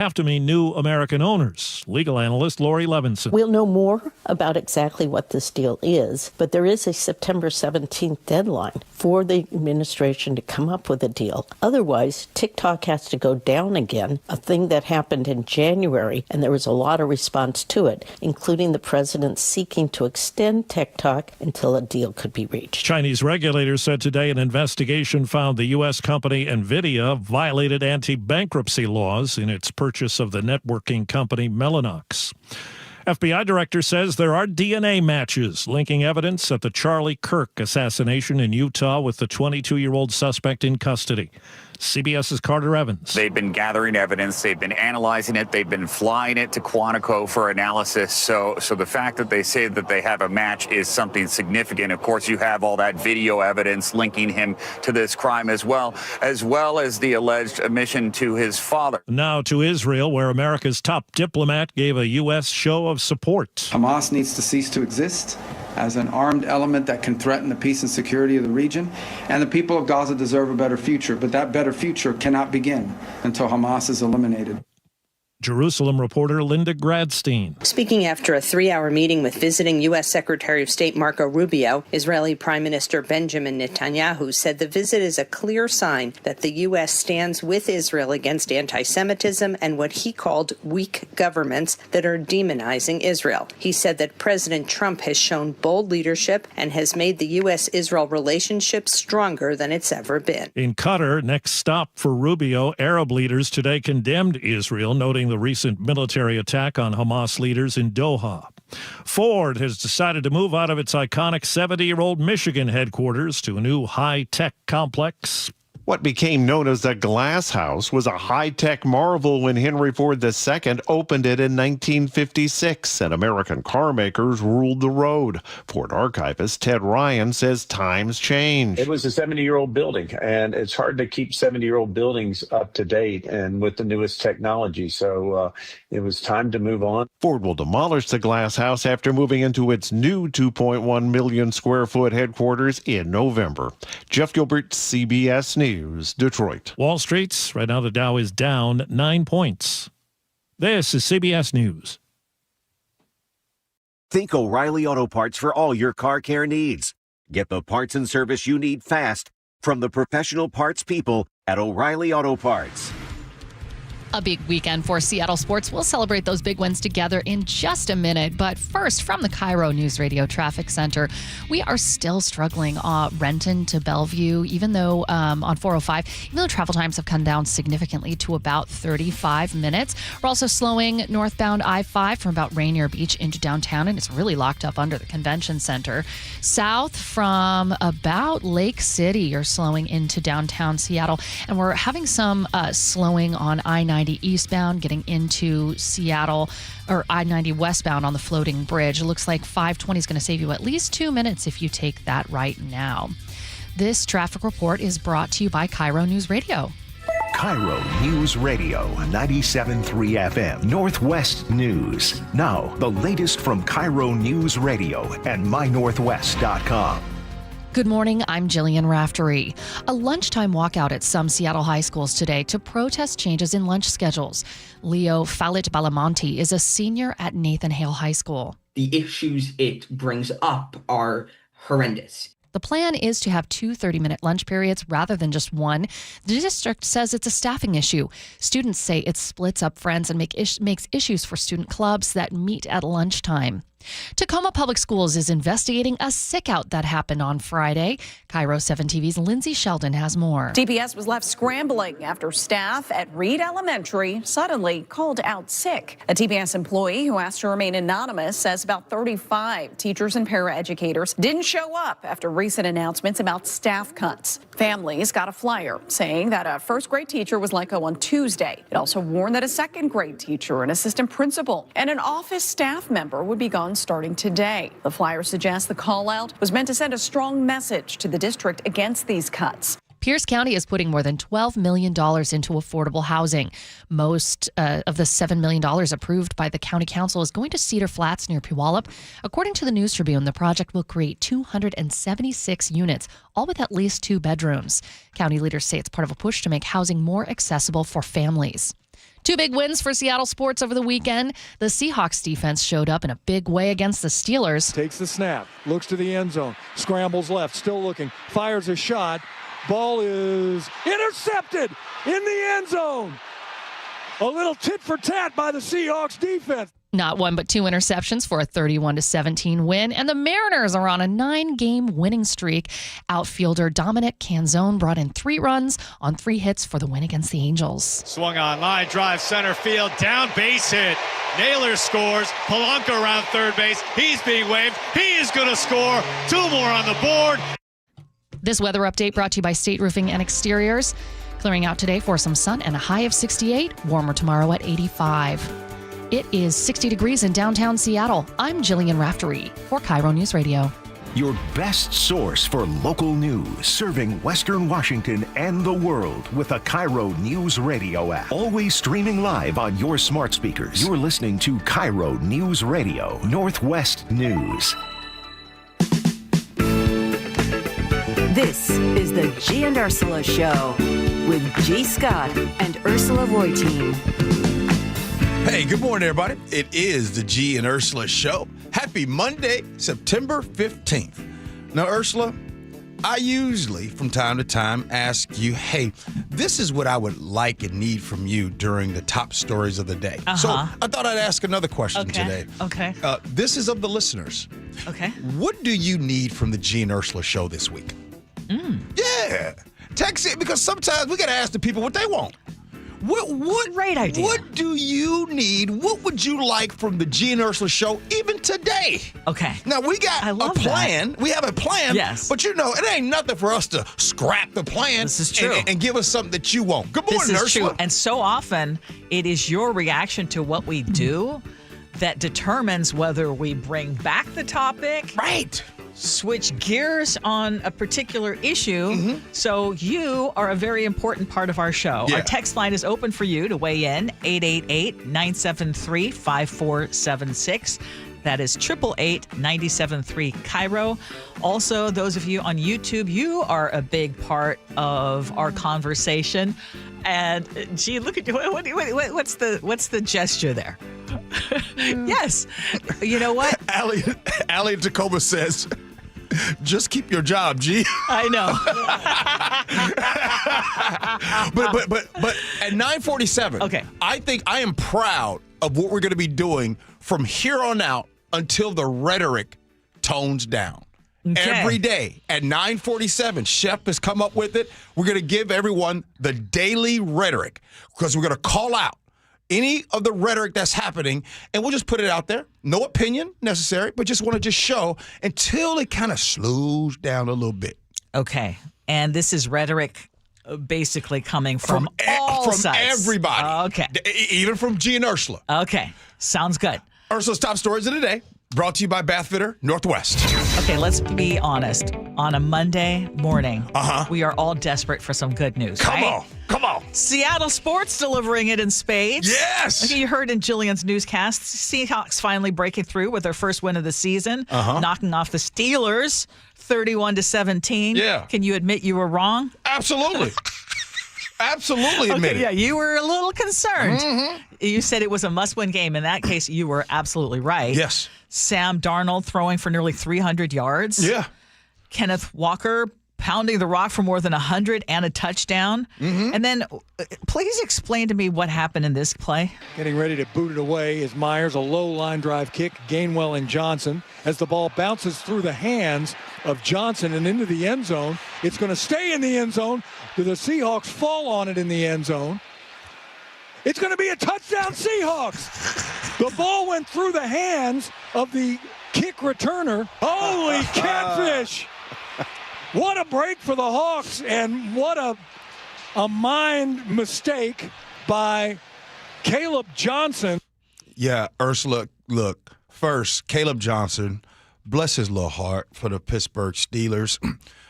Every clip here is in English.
have to mean new American owners. Legal analyst Lori Levinson. We'll know more about exactly what this deal is, but there is a September 17th deadline for the administration to come up with a deal. Otherwise, TikTok has to go down again, a thing that happened in January, and there was a lot of response to it, including the president seeking to extend TikTok until a deal could be reached. Chinese regulators said today an investigation found the U.S. company NVIDIA violated anti-bankruptcy laws in its purchase of the networking company Mellanox. FBI director says there are DNA matches linking evidence at the Charlie Kirk assassination in Utah with the 22-year-old suspect in custody. CBS's Carter Evans. They've been gathering evidence. They've been analyzing it. They've been flying it to Quantico for analysis. So the fact that they say that they have a match is something significant. Of course, you have all that video evidence linking him to this crime as well as the alleged admission to his father. Now to Israel, where America's top diplomat gave a U.S. show of support. Hamas needs to cease to exist as an armed element that can threaten the peace and security of the region. And the people of Gaza deserve a better future, but that better future cannot begin until Hamas is eliminated. Jerusalem reporter Linda Gradstein. Speaking after a 3-hour meeting with visiting U.S. Secretary of State Marco Rubio, Israeli Prime Minister Benjamin Netanyahu said the visit is a clear sign that the U.S. stands with Israel against anti-Semitism and what he called weak governments that are demonizing Israel. He said that President Trump has shown bold leadership and has made the U.S.-Israel relationship stronger than it's ever been. In Qatar, next stop for Rubio, Arab leaders today condemned Israel, noting the recent military attack on Hamas leaders in Doha. Ford has decided to move out of its iconic 70-year-old Michigan headquarters to a new high-tech complex. What became known as the Glass House was a high-tech marvel when Henry Ford II opened it in 1956, and American car makers ruled the road. Ford archivist Ted Ryan says times change. It was a 70-year-old building, and it's hard to keep 70-year-old buildings up to date and with the newest technology, so it was time to move on. Ford will demolish the Glass House after moving into its new 2.1 million square foot headquarters in November. Jeff Gilbert, CBS News. Detroit. Wall Street, right now the Dow is down 9 points. This is CBS News. Think O'Reilly Auto Parts for all your car care needs. Get the parts and service you need fast from the professional parts people at O'Reilly Auto Parts. A big weekend for Seattle sports. We'll celebrate those big wins together in just a minute. But first, from the KIRO Newsradio Traffic Center, we are still struggling Renton to Bellevue, even though on 405, even though travel times have come down significantly to about 35 minutes. We're also slowing northbound I-5 from about Rainier Beach into downtown, and it's really locked up under the convention center. South from about Lake City, you're slowing into downtown Seattle, and we're having some slowing on I-90 eastbound getting into Seattle, or I-90 westbound on the floating bridge. It looks like 520 is going to save you at least 2 minutes if you take that right now. This traffic report is brought to you by KIRO Newsradio. KIRO News Radio, 97.3 FM, Northwest News. Now, the latest from KIRO News Radio and mynorthwest.com. Good morning, I'm Jillian Raftery. A lunchtime walkout at some Seattle high schools today to protest changes in lunch schedules. Leo Falit-Balamonte is a senior at Nathan Hale High School. The issues it brings up are horrendous. The plan is to have 2 30-minute lunch periods rather than just one. The district says it's a staffing issue. Students say it splits up friends and makes issues for student clubs that meet at lunchtime. Tacoma Public Schools is investigating a sick-out that happened on Friday. KIRO 7 TV's Lindsay Sheldon has more. TPS was left scrambling after staff at Reed Elementary suddenly called out sick. A TPS employee who asked to remain anonymous says about 35 teachers and paraeducators didn't show up after recent announcements about staff cuts. Families got a flyer saying that a first-grade teacher was let go on Tuesday. It also warned that a second-grade teacher, an assistant principal, and an office staff member would be gone starting today. The flyer suggests the call-out was meant to send a strong message to the district against these cuts. Pierce County is putting more than $12 million into affordable housing. Most of the $7 million approved by the county council is going to Cedar Flats near Puyallup. According to the News Tribune, the project will create 276 units, all with at least 2 bedrooms. County leaders say it's part of a push to make housing more accessible for families. Two big wins for Seattle sports over the weekend. The Seahawks defense showed up in a big way against the Steelers. Takes the snap, looks to the end zone, scrambles left, still looking, fires a shot. Ball is intercepted in the end zone. A little tit for tat by the Seahawks defense. Not one but two interceptions for a 31-17 win, and the Mariners are on a 9-game winning streak. Outfielder Dominic Canzone brought in 3 runs on 3 hits for the win against the Angels. Swung on, line drive, center field, down, base hit. Naylor scores. Polanco around third base. He's being waved. He is going to score. 2 more on the board. This weather update brought to you by State Roofing and Exteriors. Clearing out today for some sun and a high of 68. Warmer tomorrow at 85. It is 60 degrees in downtown Seattle. I'm Jillian Raftery for KIRO News Radio. Your best source for local news, serving Western Washington and the world with the KIRO Newsradio App. Always streaming live on your smart speakers. You're listening to KIRO Newsradio, Northwest News. This is the Gee and Ursula Show with G. Scott and Ursula Reutin. Hey, good morning, everybody. It is the Gee and Ursula Show. Happy Monday, September 15th. Now, Ursula, I usually, from time to time, ask you, hey, this is what I would like and need from you during the top stories of the day. So I thought I'd ask another question today. Okay. This is of the listeners. Okay. What do you need from the Gee and Ursula Show this week? Yeah. Text it, because sometimes we got to ask the people what they want. What great idea. What do you need? What would you like from the Gee and Ursula Show even today? Okay. Now, we got a plan. We have a plan. Yes. But, it ain't nothing for us to scrap the plan. This is true. And give us something that you want. Good morning, This is Ursula. true. And so often, it is your reaction to what we do that determines whether we bring back the topic. Right. Switch gears on a particular issue. So you are a very important part of our show. Yeah. Our text line is open for you to weigh in, 888-973-5476. That is 888-973 KIRO. Also, those of you on YouTube, you are a big part of our conversation. And gee, look at you. What's the gesture there? Yes. You know what? Allie in Tacoma says, just keep your job, G. I know. but at 9:47, okay. I think I am proud of what we're going to be doing from here on out until the rhetoric tones down. Okay. Every day at 9:47, Chef has come up with it. We're going to give everyone the daily rhetoric, because we're going to call out any of the rhetoric that's happening, and we'll just put it out there. No opinion necessary, but just want to show until it kind of slows down a little bit. Okay. And this is rhetoric basically coming from all sides. Everybody. Okay. Even from Gee and Ursula. Okay. Sounds good. Ursula's top stories of the day, brought to you by Bath Fitter Northwest. Okay, let's be honest. On a Monday morning, we are all desperate for some good news. Come right? on. Seattle sports delivering it in spades. Yes. Okay, you heard in Jillian's newscast, Seahawks finally breaking through with their first win of the season, knocking off the Steelers 31-17. Yeah. Can you admit you were wrong? Absolutely. Absolutely admit it. Yeah, you were a little concerned. You said it was a must-win game. In that case, you were absolutely right. Yes. Sam Darnold throwing for nearly 300 yards. Yeah. Kenneth Walker pounding the rock for more than 100 and a touchdown. And then please explain to me what happened in this play. Getting ready to boot it away is Myers, a low line drive kick, Gainwell and Johnson. As the ball bounces through the hands of Johnson and into the end zone, it's going to stay in the end zone. Do the Seahawks fall on it in the end zone? It's going to be a touchdown, Seahawks. The ball went through the hands of the kick returner. Holy catfish. What a break for the Hawks, and what a mind mistake by Caleb Johnson. Yeah, Ursula, look, first, Caleb Johnson, bless his little heart, for the Pittsburgh Steelers.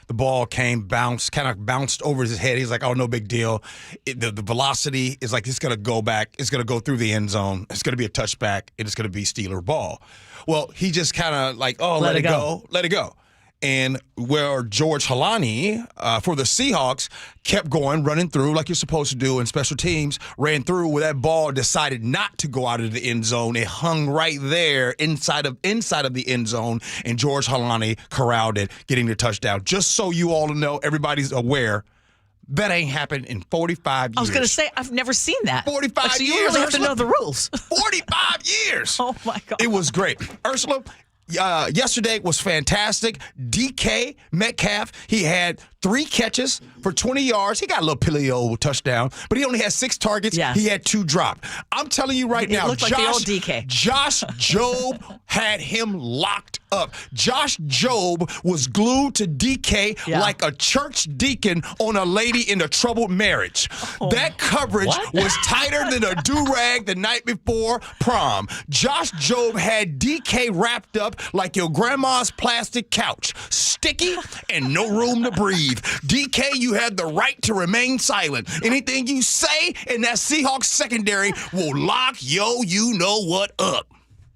The ball kind of bounced over his head. He's like, oh, no big deal. The velocity is like, it's going to go back. It's going to go through the end zone. It's going to be a touchback, and it's going to be Steeler ball. Well, he just kind of like, oh, let it go. Let it go. and where George Halani for the Seahawks kept going, running through like you're supposed to do in special teams, ran through where that ball decided not to go out of the end zone. It hung right there inside of the end zone, and George Halani corralled it, getting the touchdown. Just so you all know, everybody's aware, that ain't happened in 45 years. I was going to say, I've never seen that. 45 so years. You really have to Ursula. know the rules. 45 years. Oh, my God. It was great. Ursula, yesterday was fantastic. DK Metcalf, he had 3 catches for 20 yards. He got a little pilly-o touchdown, but he only had 6 targets. Yeah. He had 2 dropped. I'm telling you right now, looked like the old DK. Josh Jobe had him locked up. Josh Jobe was glued to DK like a church deacon on a lady in a troubled marriage. That coverage was tighter than a do-rag the night before prom. Josh Jobe had DK wrapped up like your grandma's plastic couch, sticky and no room to breathe. DK, you had the right to remain silent. Anything you say in that Seahawks secondary will lock you-know-what up.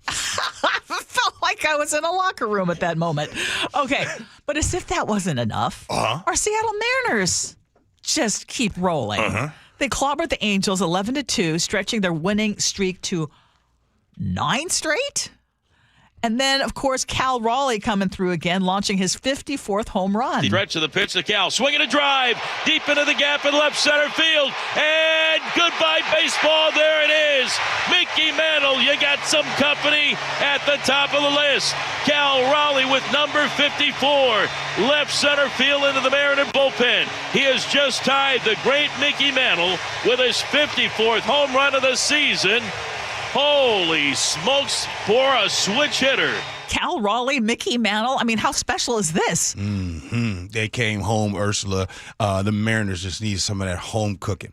I felt like I was in a locker room at that moment. Okay, but as if that wasn't enough, our Seattle Mariners just keep rolling. They clobbered the Angels 11-2, stretching their winning streak to 9 straight. And then, of course, Cal Raleigh coming through again, launching his 54th home run. Stretch of the pitch to Cal. Swinging a drive deep into the gap in left center field. And goodbye, baseball. There it is. Mickey Mantle, you got some company at the top of the list. Cal Raleigh with number 54. Left center field into the Mariner bullpen. He has just tied the great Mickey Mantle with his 54th home run of the season. Holy smokes for a switch hitter. Cal Raleigh, Mickey Mantle. I mean, how special is this? They came home, Ursula. The Mariners just need some of that home cooking.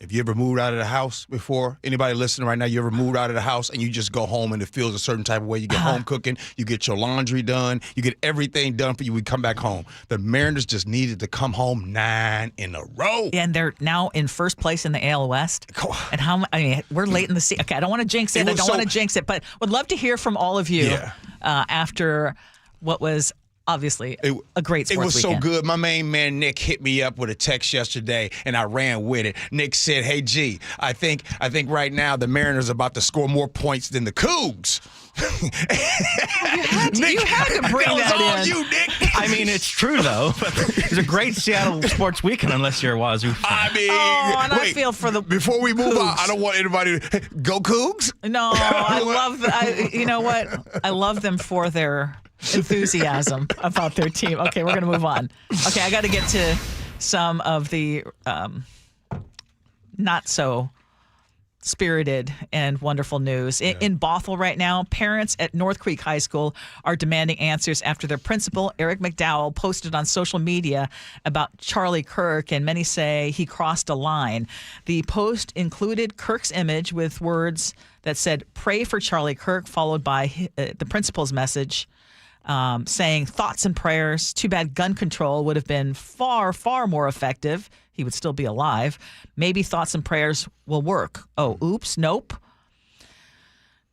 If you ever moved out of the house before, anybody listening right now, you ever moved out of the house and you just go home and it feels a certain type of way. You get home cooking, you get your laundry done, you get everything done for you. We come back home. The Mariners just needed to come home 9 in a row. And they're now in first place in the AL West. And we're late in the season. Okay, I don't want to jinx it. But would love to hear from all of you after what was obviously a great sports It was weekend. so good. My main man, Nick, hit me up with a text yesterday, and I ran with it. Nick said, hey, G, I think right now the Mariners are about to score more points than the Cougs. You had to bring that in. You, Nick. I mean, it's true, though. It's a great Seattle sports weekend unless you're a Wazoo fan. I mean, I feel for the before we move on, I don't want anybody to go Cougs. No, I love you know what? I love them for their enthusiasm about their team. Okay, we're going to move on. Okay, I got to get to some of the not so spirited and wonderful news. In Bothell right now, parents at North Creek High School are demanding answers after their principal, Eric McDowell, posted on social media about Charlie Kirk, and many say he crossed a line. The post included Kirk's image with words that said, "Pray for Charlie Kirk," followed by the principal's message saying, "Thoughts and prayers. Too bad gun control would have been far, far more effective. He would still be alive. Maybe thoughts and prayers will work." Oh, oops, nope.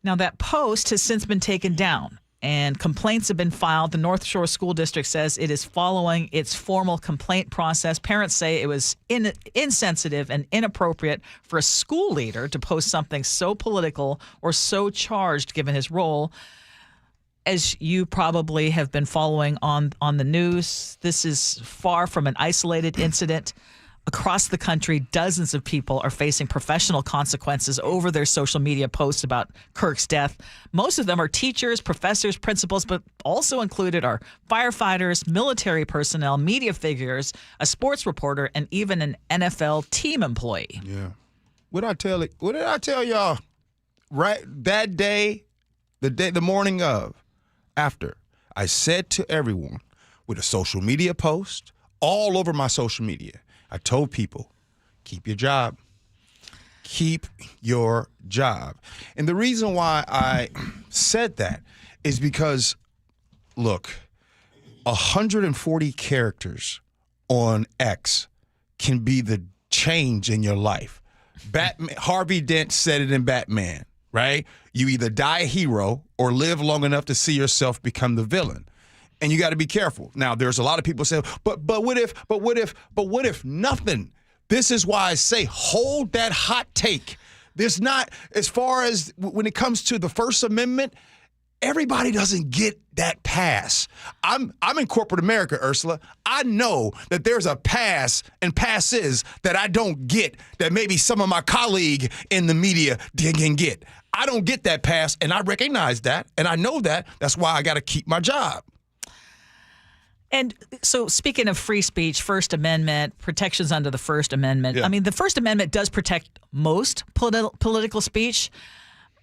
Now, that post has since been taken down, and complaints have been filed. The North Shore School District says it is following its formal complaint process. Parents say it was insensitive and inappropriate for a school leader to post something so political or so charged given his role. As you probably have been following on the news, this is far from an isolated incident. Across the country, dozens of people are facing professional consequences over their social media posts about Kirk's death. Most of them are teachers, professors, principals, but also included are firefighters, military personnel, media figures, a sports reporter, and even an NFL team employee. Yeah. What did I tell y'all? Right that day, the morning of, after, I said to everyone with a social media post all over my social media, I told people, keep your job. Keep your job. And the reason why I said that is because, look, 140 characters on X can be the change in your life. Harvey Dent said it in Batman, right? You either die a hero or live long enough to see yourself become the villain. And you got to be careful. Now, there's a lot of people say, but what if nothing? This is why I say hold that hot take. There's not, as far as when it comes to the First Amendment, everybody doesn't get that pass. I'm in corporate America, Ursula. I know that there's a pass and passes that I don't get that maybe some of my colleague in the media can get. I don't get that pass, and I recognize that, and I know that. That's why I got to keep my job. And so speaking of free speech, First Amendment, protections under the First Amendment, I mean, the First Amendment does protect most political speech.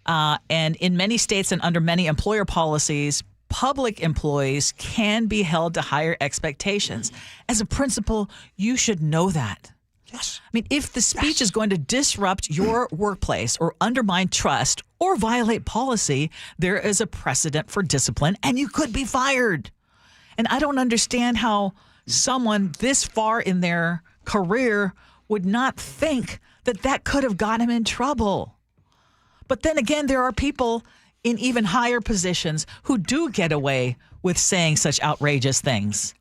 And in many states and under many employer policies, public employees can be held to higher expectations. As a principal, you should know that. Yes. I mean, if the speech is going to disrupt your workplace or undermine trust or violate policy, there is a precedent for discipline and you could be fired. And I don't understand how someone this far in their career would not think that that could have got him in trouble. But then again, there are people in even higher positions who do get away with saying such outrageous things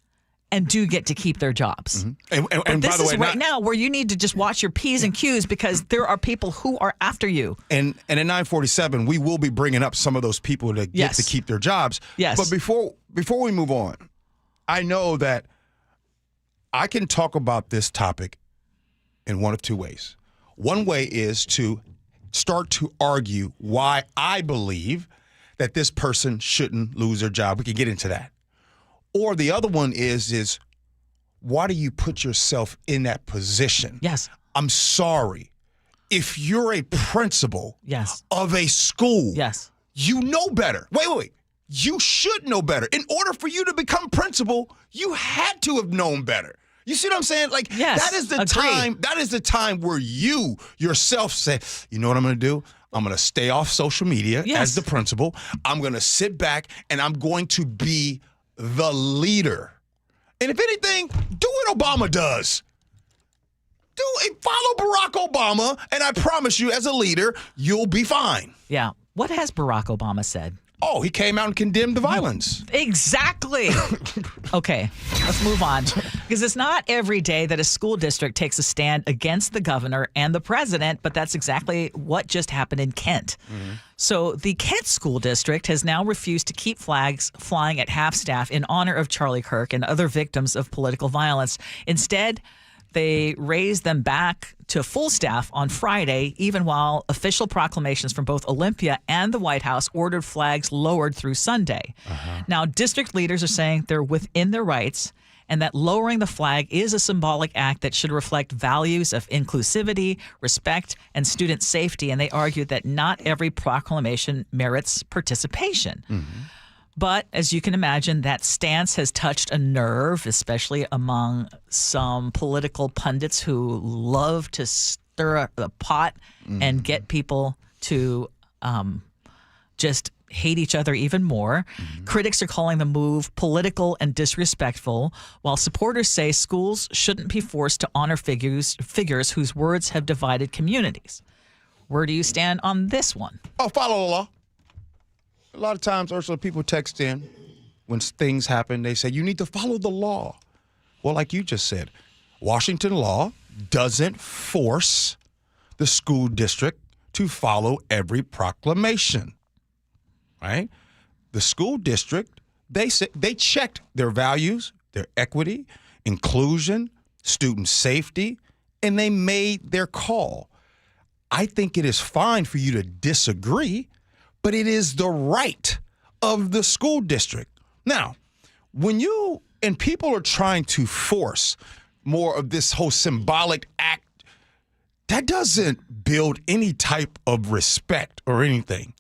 and do get to keep their jobs. And but by this the way, is right now where you need to just watch your P's and Q's because there are people who are after you. And at 9:47, we will be bringing up some of those people that get to keep their jobs. Yes. But before we move on, I know that I can talk about this topic in one of two ways. One way is to start to argue why I believe that this person shouldn't lose their job. We can get into that. Or the other one is why do you put yourself in that position? Yes. I'm sorry. If you're a principal of a school, you know better. Wait. You should know better. In order for you to become principal, you had to have known better. You see what I'm saying? Like that is the time. That is the time where you yourself say, you know what I'm going to do? I'm going to stay off social media as the principal. I'm going to sit back and I'm going to be the leader. And if anything, do what Obama does. Follow Barack Obama, and I promise you, as a leader, you'll be fine. Yeah. What has Barack Obama said? Oh, he came out and condemned the violence. Exactly. Okay, let's move on. Because it's not every day that a school district takes a stand against the governor and the president, but that's exactly what just happened in Kent. So the Kent School District has now refused to keep flags flying at half-staff in honor of Charlie Kirk and other victims of political violence. Instead, they raised them back to full staff on Friday, even while official proclamations from both Olympia and the White House ordered flags lowered through Sunday. Now, district leaders are saying they're within their rights and that lowering the flag is a symbolic act that should reflect values of inclusivity, respect, and student safety. And they argue that not every proclamation merits participation. But as you can imagine, that stance has touched a nerve, especially among some political pundits who love to stir the pot and get people to just hate each other even more. Critics are calling the move political and disrespectful, while supporters say schools shouldn't be forced to honor figures whose words have divided communities. Where do you stand on this one? Oh, follow the law. A lot of times, Ursula, people text in when things happen. They say, you need to follow the law. Well, like you just said, Washington law doesn't force the school district to follow every proclamation, right? The school district, they checked their values, their equity, inclusion, student safety, and they made their call. I think it is fine for you to disagree, but it is the right of the school district. Now, when you and people are trying to force more of this whole symbolic act, that doesn't build any type of respect or anything.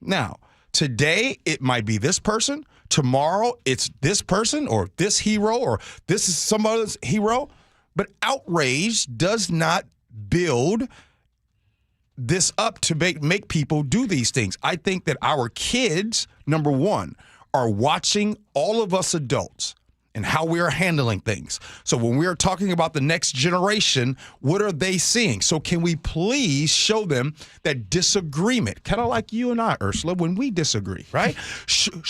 Now, today it might be this person. Tomorrow it's this person or this hero or this is some other's hero. But outrage does not build this up to make people do these things. I think that our kids, number one, are watching all of us adults and how we are handling things. So when we are talking about the next generation, what are they seeing? So can we please show them that disagreement, kind of like you and I, Ursula, when we disagree, right?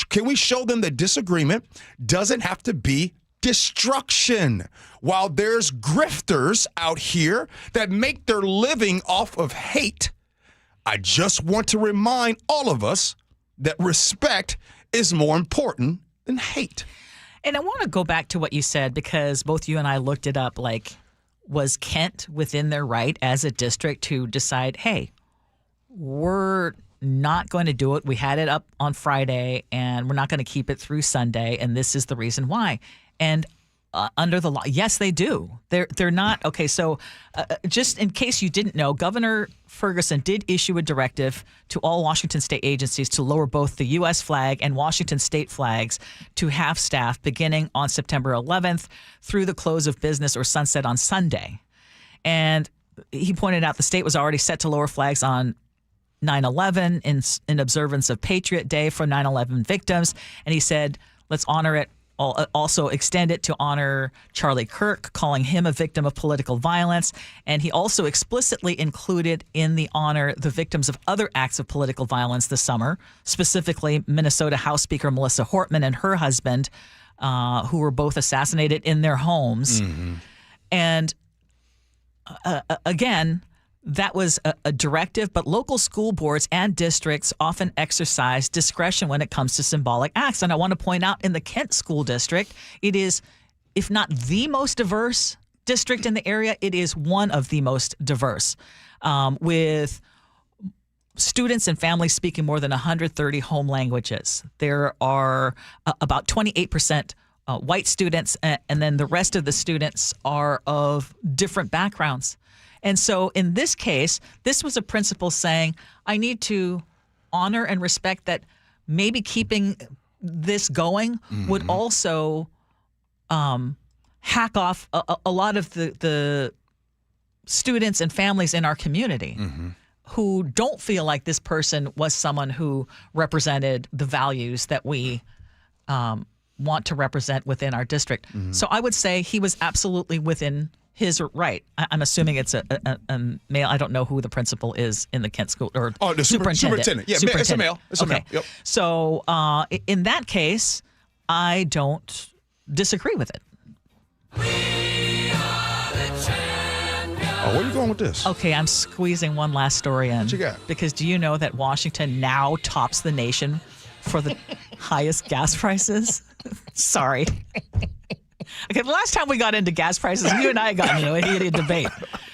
Can we show them that disagreement doesn't have to be destruction? While there's grifters out here that make their living off of hate, I just want to remind all of us that respect is more important than hate. And I want to go back to what you said, because both you and I looked it up. Like, was Kent within their right as a district to decide, hey, we're not going to do it. We had it up on Friday and we're not going to keep it through Sunday. And this is the reason why. And under the law, yes, they do. They're not. Okay, so just in case you didn't know, Governor Ferguson did issue a directive to all Washington state agencies to lower both the U.S. flag and Washington state flags to half staff beginning on September 11th through the close of business or sunset on Sunday. And he pointed out the state was already set to lower flags on 9/11 in observance of Patriot Day for 9/11 victims. And he said, let's honor it. Also extend it to honor Charlie Kirk, calling him a victim of political violence. And he also explicitly included in the honor the victims of other acts of political violence this summer, specifically Minnesota House Speaker Melissa Hortman and her husband, who were both assassinated in their homes. Mm-hmm. And again, that was a directive, but local school boards and districts often exercise discretion when it comes to symbolic acts. And I want to point out, in the Kent School District, it is, if not the most diverse district in the area, it is one of the most diverse, with students and families speaking more than 130 home languages. There are about 28% white students, and then the rest of the students are of different backgrounds. And so in this case, this was a principal saying, I need to honor and respect that maybe keeping this going would also hack off a lot of the students and families in our community who don't feel like this person was someone who represented the values that we want to represent within our district. So I would say he was absolutely within his right. I'm assuming it's a male. I don't know who the principal is in the Kent School, or the superintendent. Yeah, it's a male. It's a male. Yep. So in that case, I don't disagree with it. Oh, where are you going with this? Okay, I'm squeezing one last story in. What you got? Because do you know that Washington now tops the nation for the highest gas prices? Sorry. Okay, the last time we got into gas prices, you and I got into a heated debate.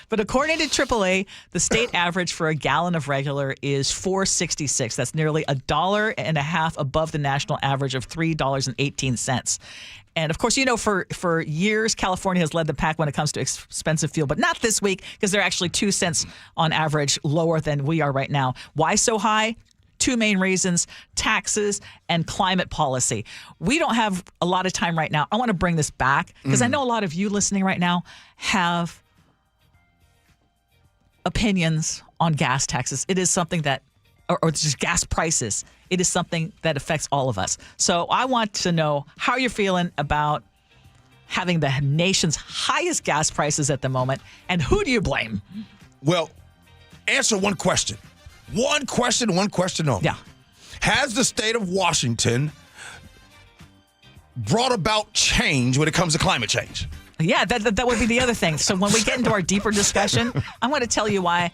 But according to AAA, the state average for a gallon of regular is $4.66. That's nearly $1.50 above the national average of $3.18. And of course, you know, for years, California has led the pack when it comes to expensive fuel, but not this week, because they're actually 2 cents on average lower than we are right now. Why so high? 2 main reasons: taxes and climate policy. We don't have a lot of time right now. I want to bring this back because I know a lot of you listening right now have opinions on gas taxes. It is something that, or just gas prices. It is something that affects all of us. So I want to know how you're feeling about having the nation's highest gas prices at the moment, and who do you blame? Well, answer one question. One question only. Yeah. Has the state of Washington brought about change when it comes to climate change? Yeah, that would be the other thing. So when we get into our deeper discussion, I'm going to tell you why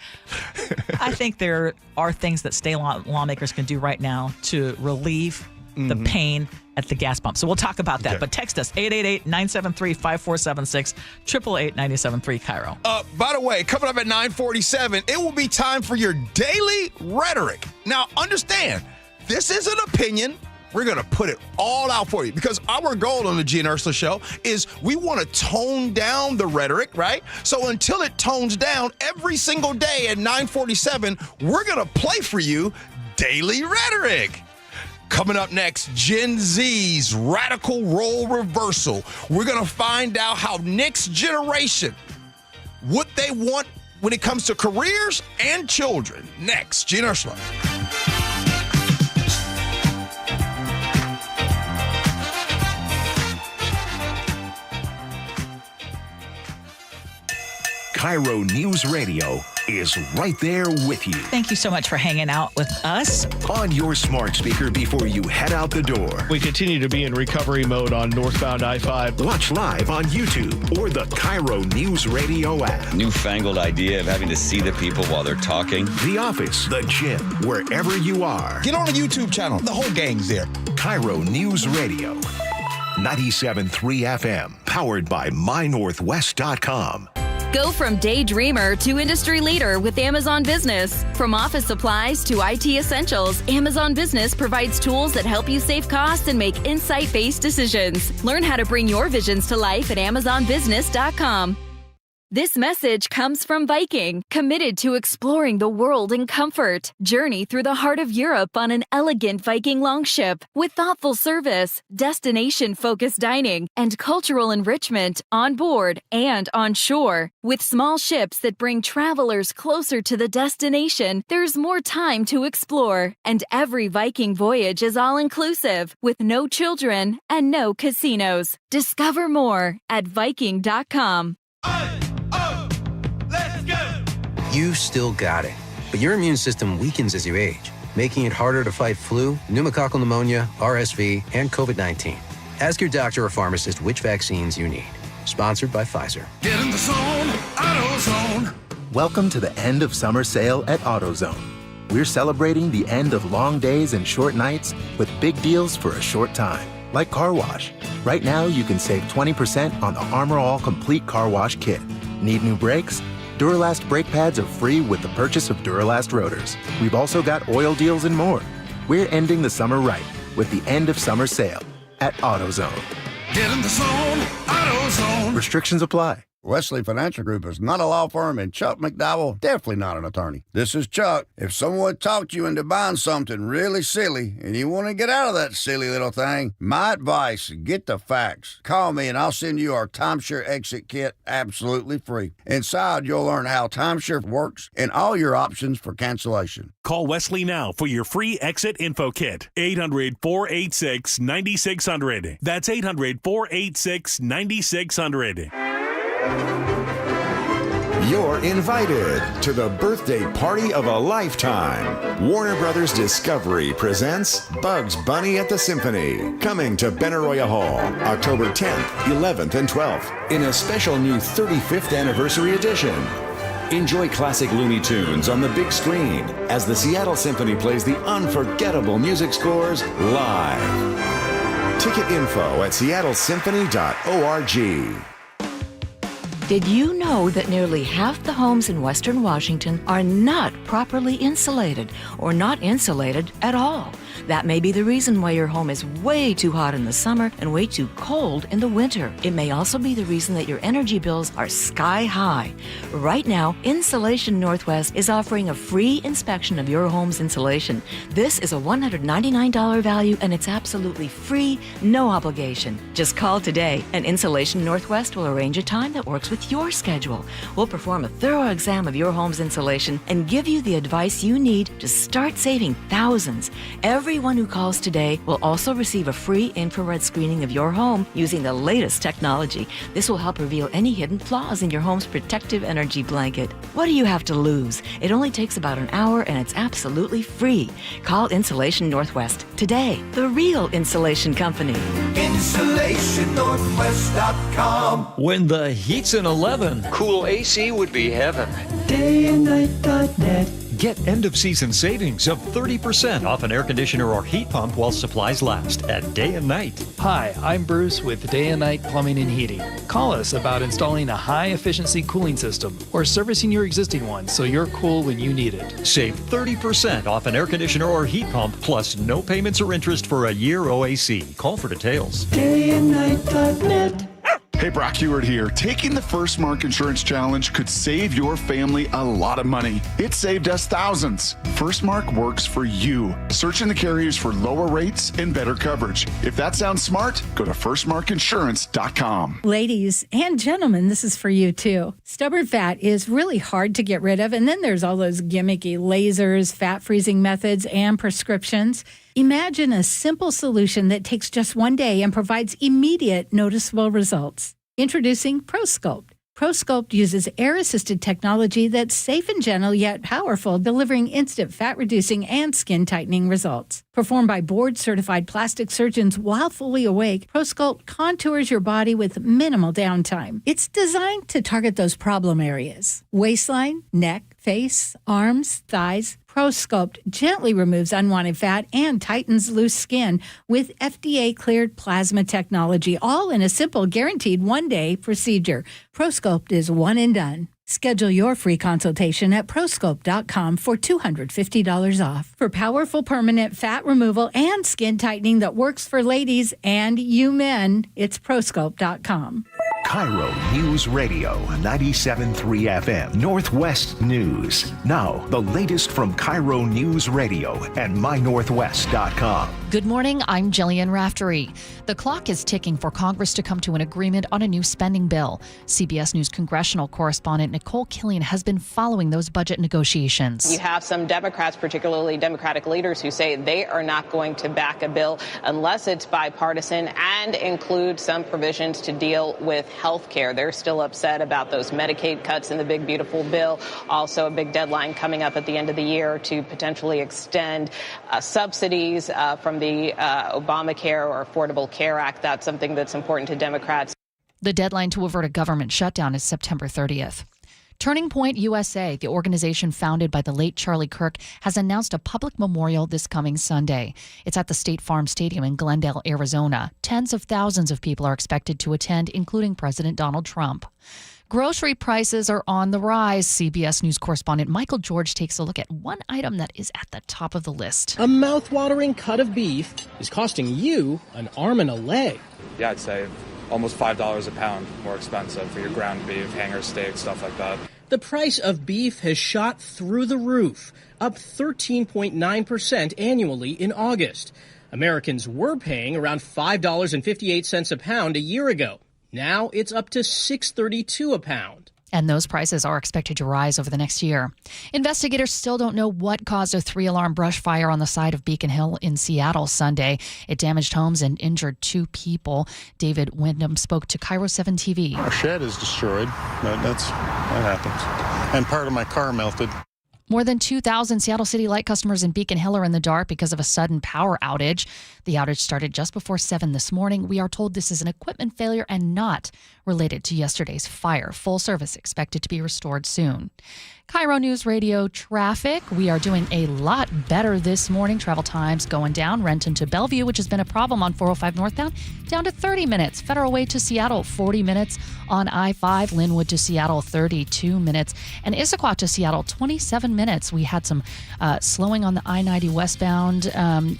I think there are things that state lawmakers can do right now to relieve the pain at the gas pump. So we'll talk about that. Okay. But text us, 888-973-5476, 888-973-KIRO. By the way, coming up at 9:47, it will be time for your daily rhetoric. Now, understand, this is an opinion. We're going to put it all out for you, because our goal on the Gee and Ursula Show is we want to tone down the rhetoric, right? So until it tones down, every single day at 9:47, we're going to play for you daily rhetoric. Coming up next, Gen Z's radical role reversal. We're going to find out how next generation, what they want when it comes to careers and children. Next, Gee and Ursula. KIRO News Radio is right there with you. Thank you so much for hanging out with us. On your smart speaker before you head out the door. We continue to be in recovery mode on northbound I-5. Watch live on YouTube or the KIRO News Radio app. Newfangled idea of having to see the people while they're talking. The office, the gym, wherever you are. Get on the YouTube channel. The whole gang's there. KIRO News Radio. 97.3 FM. Powered by MyNorthwest.com. Go from daydreamer to industry leader with Amazon Business. From office supplies to IT essentials, Amazon Business provides tools that help you save costs and make insight-based decisions. Learn how to bring your visions to life at AmazonBusiness.com. This message comes from Viking, committed to exploring the world in comfort. Journey through the heart of Europe on an elegant Viking longship with thoughtful service, destination-focused dining, and cultural enrichment on board and on shore. With small ships that bring travelers closer to the destination, there's more time to explore. And every Viking voyage is all-inclusive, with no children and no casinos. Discover more at Viking.com. You still got it, but your immune system weakens as you age, making it harder to fight flu, pneumococcal pneumonia, RSV, and COVID-19. Ask your doctor or pharmacist which vaccines you need. Sponsored by Pfizer. Get in the zone, AutoZone. Welcome to the end of summer sale at AutoZone. We're celebrating the end of long days and short nights with big deals for a short time, like car wash. Right now, you can save 20% on the Armor All Complete Car Wash Kit. Need new brakes? Duralast brake pads are free with the purchase of Duralast rotors. We've also got oil deals and more. We're ending the summer right with the end of summer sale at AutoZone. Get in the zone, AutoZone. Restrictions apply. Wesley Financial Group is not a law firm, and Chuck McDowell definitely not an attorney. This is Chuck. If someone talked you into buying something really silly and you want to get out of that silly little thing, my advice, get the facts. Call me and I'll send you our timeshare exit kit absolutely free. Inside, you'll learn how timeshare works and all your options for cancellation. Call Wesley now for your free exit info kit. 800-486-9600. That's 800-486-9600. You're invited to the birthday party of a lifetime. Warner Brothers Discovery presents Bugs Bunny at the Symphony, coming to Benaroya Hall, October 10th, 11th, and 12th, in a special new 35th anniversary edition. Enjoy classic Looney Tunes on the big screen as the Seattle Symphony plays the unforgettable music scores live. Ticket info at seattlesymphony.org. Did you know that nearly half the homes in Western Washington are not properly insulated or not insulated at all? That may be the reason why your home is way too hot in the summer and way too cold in the winter. It may also be the reason that your energy bills are sky high. Right now, Insulation Northwest is offering a free inspection of your home's insulation. This is a $199 value and it's absolutely free, no obligation. Just call today and Insulation Northwest will arrange a time that works with your schedule. We'll perform a thorough exam of your home's insulation and give you the advice you need to start saving thousands. Everyone who calls today will also receive a free infrared screening of your home using the latest technology. This will help reveal any hidden flaws in your home's protective energy blanket. What do you have to lose? It only takes about an hour and it's absolutely free. Call Insulation Northwest today, the real insulation company. InsulationNorthwest.com. When the heat's in 11, cool AC would be heaven. Dayandnight.net. Get end-of-season savings of 30% off an air conditioner or heat pump while supplies last at Day and Night. Hi, I'm Bruce with Day and Night Plumbing and Heating. Call us about installing a high-efficiency cooling system or servicing your existing one so you're cool when you need it. Save 30% off an air conditioner or heat pump, plus no payments or interest for a year OAC. Call for details. Dayandnight.net. Hey, Brock Heward here. Taking the First Mark Insurance Challenge could save your family a lot of money. It saved us thousands. First Mark works for you. Search in the carriers for lower rates and better coverage. If that sounds smart, go to firstmarkinsurance.com. Ladies and gentlemen, this is for you too. Stubborn fat is really hard to get rid of, and then there's all those gimmicky lasers, fat freezing methods, and prescriptions. Imagine a simple solution that takes just one day and provides immediate noticeable results. Introducing ProSculpt. ProSculpt uses air-assisted technology that's safe and gentle yet powerful, delivering instant fat-reducing and skin-tightening results. Performed by board-certified plastic surgeons while fully awake, ProSculpt contours your body with minimal downtime. It's designed to target those problem areas: waistline, neck, face, arms, thighs. ProSculpt gently removes unwanted fat and tightens loose skin with FDA-cleared plasma technology, all in a simple, guaranteed one-day procedure. ProSculpt is one and done. Schedule your free consultation at prosculpt.com for $250 off. For powerful permanent fat removal and skin tightening that works for ladies and you men, it's prosculpt.com. KIRO News Radio 97.3 FM Northwest News. Now, the latest from KIRO News Radio and mynorthwest.com. Good morning, I'm Jillian Raftery. The clock is ticking for Congress to come to an agreement on a new spending bill. CBS News congressional correspondent Nicole Killian has been following those budget negotiations. You have some Democrats, particularly Democratic leaders, who say they are not going to back a bill unless it's bipartisan and includes some provisions to deal with health care. They're still upset about those Medicaid cuts in the big, beautiful bill. Also, a big deadline coming up at the end of the year to potentially extend subsidies from the Obamacare or Affordable Care Act. That's something that's important to Democrats. The deadline to avert a government shutdown is September 30th. Turning Point USA, the organization founded by the late Charlie Kirk, has announced a public memorial this coming Sunday. It's at the State Farm Stadium in Glendale, Arizona. Tens of thousands of people are expected to attend, including President Donald Trump. Grocery prices are on the rise. CBS News correspondent Michael George takes a look at one item that is at the top of the list. A mouth-watering cut of beef is costing you an arm and a leg. Yeah, I'd say almost $5 a pound more expensive for your ground beef, hanger steak, stuff like that. The price of beef has shot through the roof, up 13.9% annually in August. Americans were paying around $5.58 a pound a year ago. Now it's up to $6.32 a pound. And those prices are expected to rise over the next year. Investigators still don't know what caused a 3-alarm brush fire on the side of Beacon Hill in Seattle Sunday. It damaged homes and injured 2 people. David Wyndham spoke to KIRO 7 TV. Our shed is destroyed. That happens. And part of my car melted. More than 2,000 Seattle City Light customers in Beacon Hill are in the dark because of a sudden power outage. The outage started just before 7 this morning. We are told this is an equipment failure and not related to yesterday's fire. Full service expected to be restored soon. KIRO News Radio traffic. We are doing a lot better this morning. Travel times going down. Renton to Bellevue, which has been a problem on 405 northbound, down to 30 minutes. Federal Way to Seattle, 40 minutes. On I-5, Linwood to Seattle, 32 minutes. And Issaquah to Seattle, 27 minutes. We had some slowing on the I-90 westbound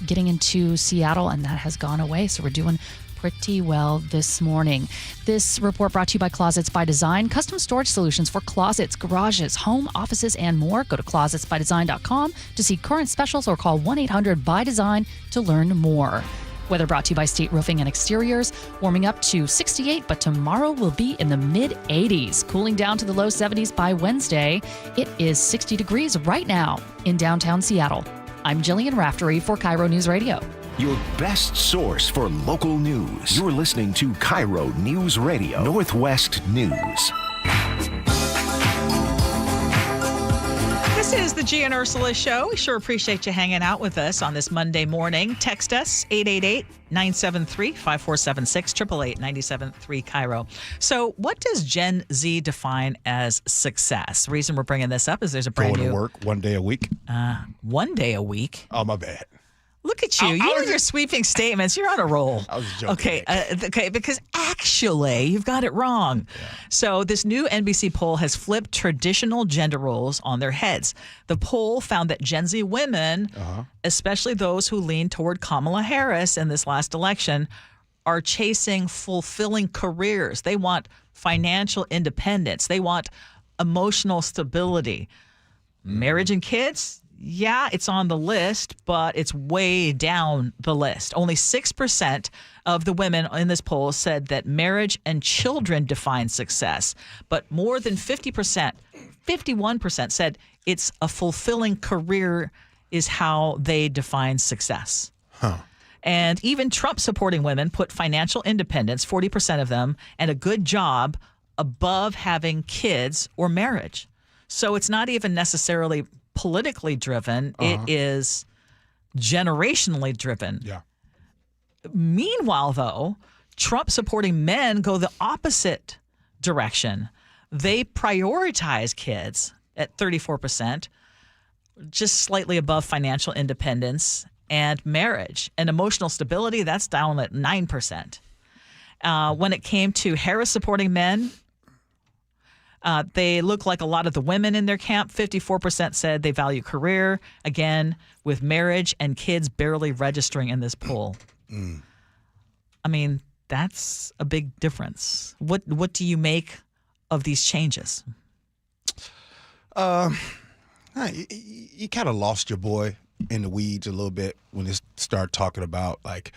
getting into Seattle, and that has gone away. So we're doing pretty well this morning. This report brought to you by Closets by Design, custom storage solutions for closets, garages, home, offices, and more. Go to closetsbydesign.com to see current specials or call 1-800-BY-DESIGN to learn more. Weather brought to you by State Roofing and Exteriors, warming up to 68, but tomorrow will be in the mid-80s, cooling down to the low 70s by Wednesday. It is 60 degrees right now in downtown Seattle. I'm Jillian Raftery for KIRO News Radio. Your best source for local news. You're listening to KIRO News Radio, Northwest News. This is the Gee and Ursula Show. We sure appreciate you hanging out with us on this Monday morning. Text us, 888-973-5476, 888-973 KIRO. So what does Gen Z define as success? The reason we're bringing this up is there's a brand new... Going to work 1 day a week. 1 day a week? Oh, my bad. Look at you. You and your sweeping statements. You're on a roll. I was joking. Okay, because actually, you've got it wrong. Yeah. So this new NBC poll has flipped traditional gender roles on their heads. The poll found that Gen Z women, especially those who lean toward Kamala Harris in this last election, are chasing fulfilling careers. They want financial independence. They want emotional stability. Marriage and kids? Yeah, it's on the list, but it's way down the list. Only 6% of the women in this poll said that marriage and children define success. But more than 50%, 51% said it's a fulfilling career is how they define success. And even Trump-supporting women put financial independence, 40% of them, and a good job above having kids or marriage. So it's not even necessarily politically driven. It is generationally driven. Yeah. Meanwhile, though, Trump-supporting men go the opposite direction. They prioritize kids at 34%, just slightly above financial independence and marriage. And emotional stability, that's down at 9%. When it came to Harris-supporting men, they look like a lot of the women in their camp. 54% said they value career, again, with marriage and kids barely registering in this poll. I mean, that's a big difference. What do you make of these changes? You kind of lost your boy in the weeds a little bit when they start talking about like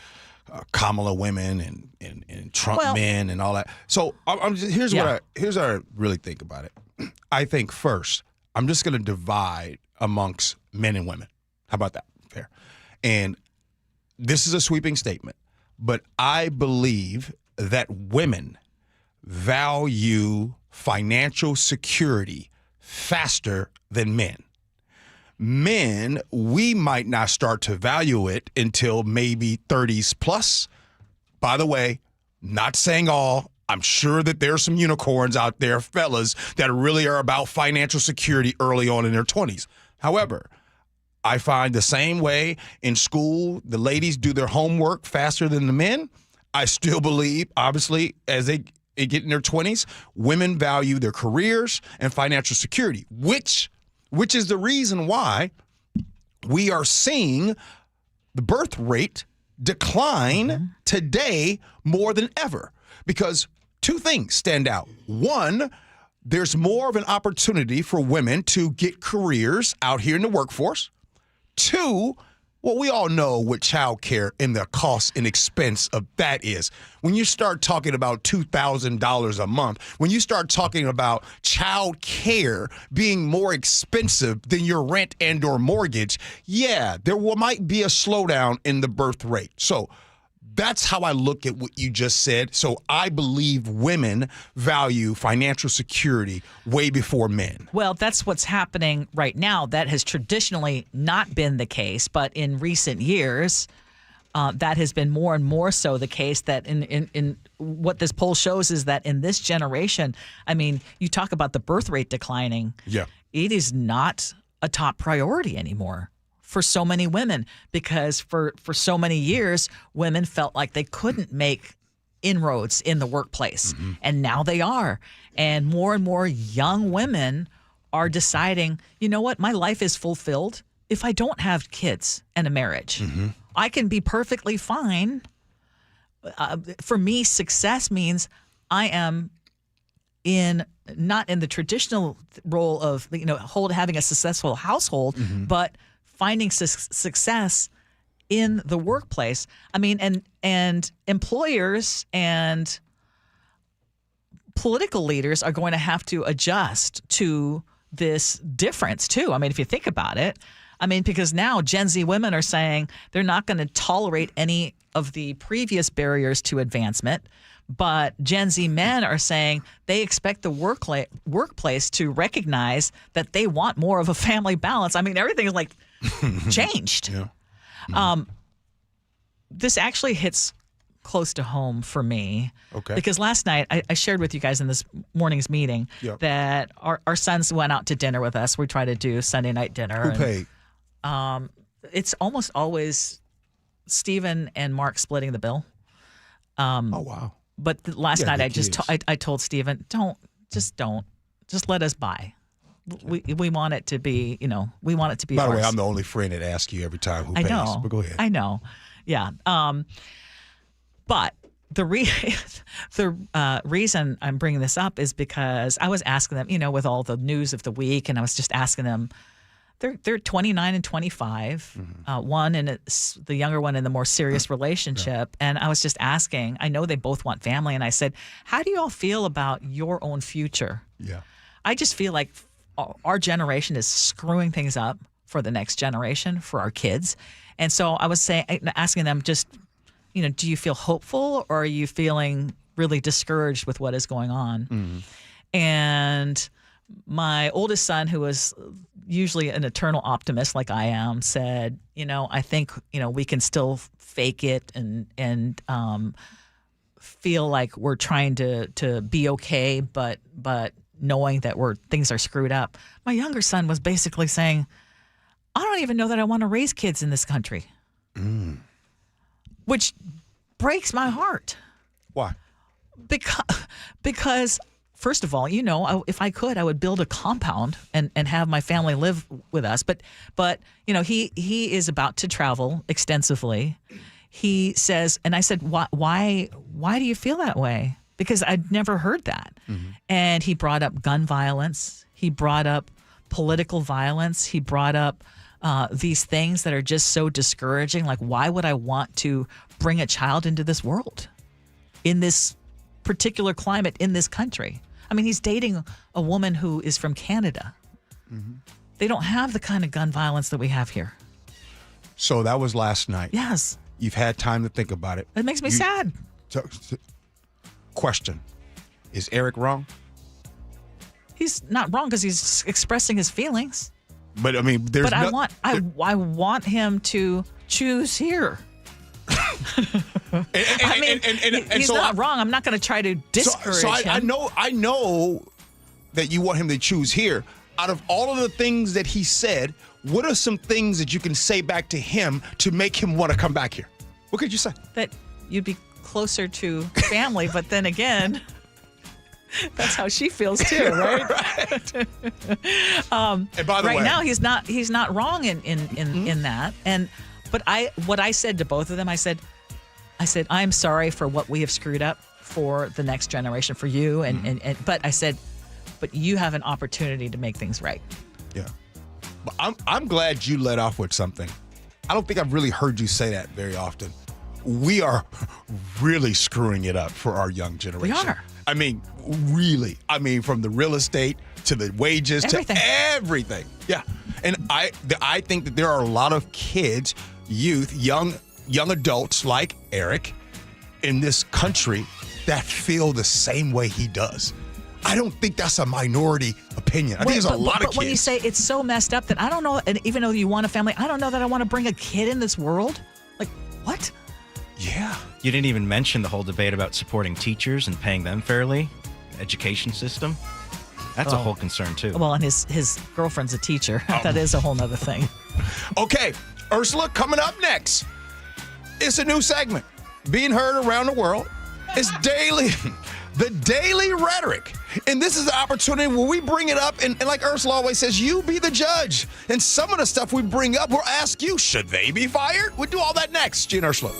Kamala women and Trump men and all that. So here's what I really think about it. I think first, I'm just going to divide amongst men and women. How about that? Fair. And this is a sweeping statement, but I believe that women value financial security faster than men. Men, we might not start to value it until maybe 30s plus. By the way, not saying all. I'm sure that there's some unicorns out there, fellas, that really are about financial security early on in their 20s. However, I find the same way in school, the ladies do their homework faster than the men. I still believe, obviously, as they get in their 20s, women value their careers and financial security, which is the reason why we are seeing the birth rate decline today more than ever. Because two things stand out. One, there's more of an opportunity for women to get careers out here in the workforce. Two, well, we all know what child care and the cost and expense of that is. When you start talking about $2,000 a month, when you start talking about child care being more expensive than your rent and or mortgage, yeah, there might be a slowdown in the birth rate. So that's how I look at what you just said. So I believe women value financial security way before men. Well, that's what's happening right now. That has traditionally not been the case, but in recent years, that has been more and more so the case. That in what this poll shows is that in this generation, I mean, you talk about the birth rate declining. Yeah, it is not a top priority anymore for so many women, because for so many years, women felt like they couldn't make inroads in the workplace. And now they are. And more young women are deciding, you know what, my life is fulfilled if I don't have kids and a marriage. I can be perfectly fine. For me, success means I am not in the traditional role of, having a successful household, but finding success in the workplace. I mean, and employers and political leaders are going to have to adjust to this difference too. I mean, if you think about it, because now Gen Z women are saying they're not going to tolerate any of the previous barriers to advancement. But Gen Z men are saying they expect the workplace to recognize that they want more of a family balance. I mean, everything is like changed. This actually hits close to home for me. Okay. Because last night I shared with you guys in this morning's meeting that our sons went out to dinner with us. We try to do Sunday night dinner. Who paid? It's almost always Stephen and Mark splitting the bill. Oh, wow. But last night I told Stephen, just let us buy. We want it to be, we want it to be By the ours. way, I'm the only friend that asks you every time who pays. know. But go ahead. I know. Yeah. But the reason I'm bringing this up is because I was asking them, with all the news of the week, and I was just asking them, they're 29 and 25, one and it's the younger one in the more serious relationship. And I was just asking, I know they both want family. And I said, how do you all feel about your own future? Yeah. I just feel like our generation is screwing things up for the next generation, for our kids. And so I was asking them just, do you feel hopeful, or are you feeling really discouraged with what is going on. And my oldest son, who was usually an eternal optimist like I am, said, I think, we can still fake it and feel like we're trying to be okay, but knowing that things are screwed up. My younger son was basically saying, I don't even know that I want to raise kids in this country, which breaks my heart. Why? Because first of all, if I could, I would build a compound and have my family live with us. But he is about to travel extensively. He says, and I said, why do you feel that way? Because I'd never heard that. And he brought up gun violence. He brought up political violence. He brought up these things that are just so discouraging. Like, why would I want to bring a child into this world, in this particular climate, in this country? I mean, he's dating a woman who is from Canada. They don't have the kind of gun violence that we have here. So that was last night. Yes. You've had time to think about it. It makes me sad. Question. Is Eric wrong? He's not wrong because he's expressing his feelings. But I mean, there's. But I want him to choose here. He's not wrong. I'm not going to try to discourage him. I know that you want him to choose here. Out of all of the things that he said, what are some things that you can say back to him to make him want to come back here? What could you say? That you'd be closer to family, but then again, that's how she feels too, right? Right. And by the way, right now he's not wrong in that. But what I said to both of them, I said, I'm sorry for what we have screwed up for the next generation, for you, but I said, but you have an opportunity to make things right. Yeah. But I'm glad you let off with something. I don't think I've really heard you say that very often. We are really screwing it up for our young generation. We are. I mean, really. I mean, from the real estate to the wages to everything. Yeah. And I think that there are a lot of kids, youth, young adults like Eric in this country that feel the same way he does. I don't think that's a minority opinion. I think there's a lot of kids. But when you say it's so messed up that I don't know, and even though you want a family, I don't know that I want to bring a kid in this world. Like, what? Yeah. You didn't even mention the whole debate about supporting teachers and paying them fairly, education system. That's a whole concern, too. Well, and his girlfriend's a teacher. That is a whole nother thing. Okay, Ursula, coming up next. It's a new segment being heard around the world. It's the daily rhetoric. And this is the opportunity where we bring it up, and like Ursula always says, you be the judge. And some of the stuff we bring up, we'll ask you, should they be fired? We'll do all that next. Gee and Ursula.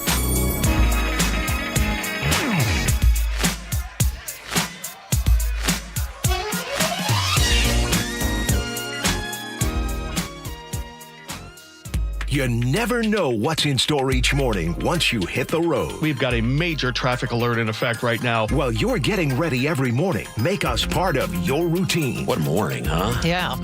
You never know what's in store each morning once you hit the road. We've got a major traffic alert in effect right now. While you're getting ready every morning, make us part of your routine. What morning, huh? Yeah.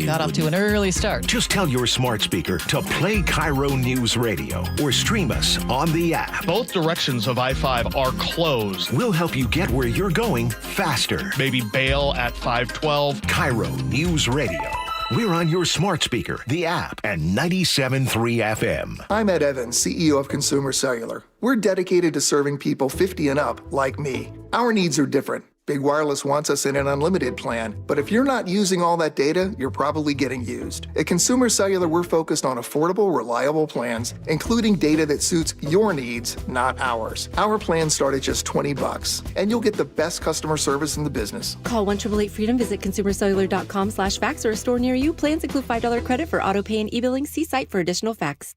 Got off to an early start. Just tell your smart speaker to play KIRO News Radio or stream us on the app. Both directions of I-5 are closed. We'll help you get where you're going faster. Maybe bail at 512. KIRO News Radio. We're on your smart speaker, the app, and 97.3 FM. I'm Ed Evans, CEO of Consumer Cellular. We're dedicated to serving people 50 and up, like me. Our needs are different. Big Wireless wants us in an unlimited plan, but if you're not using all that data, you're probably getting used. At Consumer Cellular, we're focused on affordable, reliable plans, including data that suits your needs, not ours. Our plans start at just $20, and you'll get the best customer service in the business. Call 1-888-FREEDOM, visit consumercellular.com/facts or a store near you. Plans include $5 credit for auto pay and e-billing. See site for additional facts.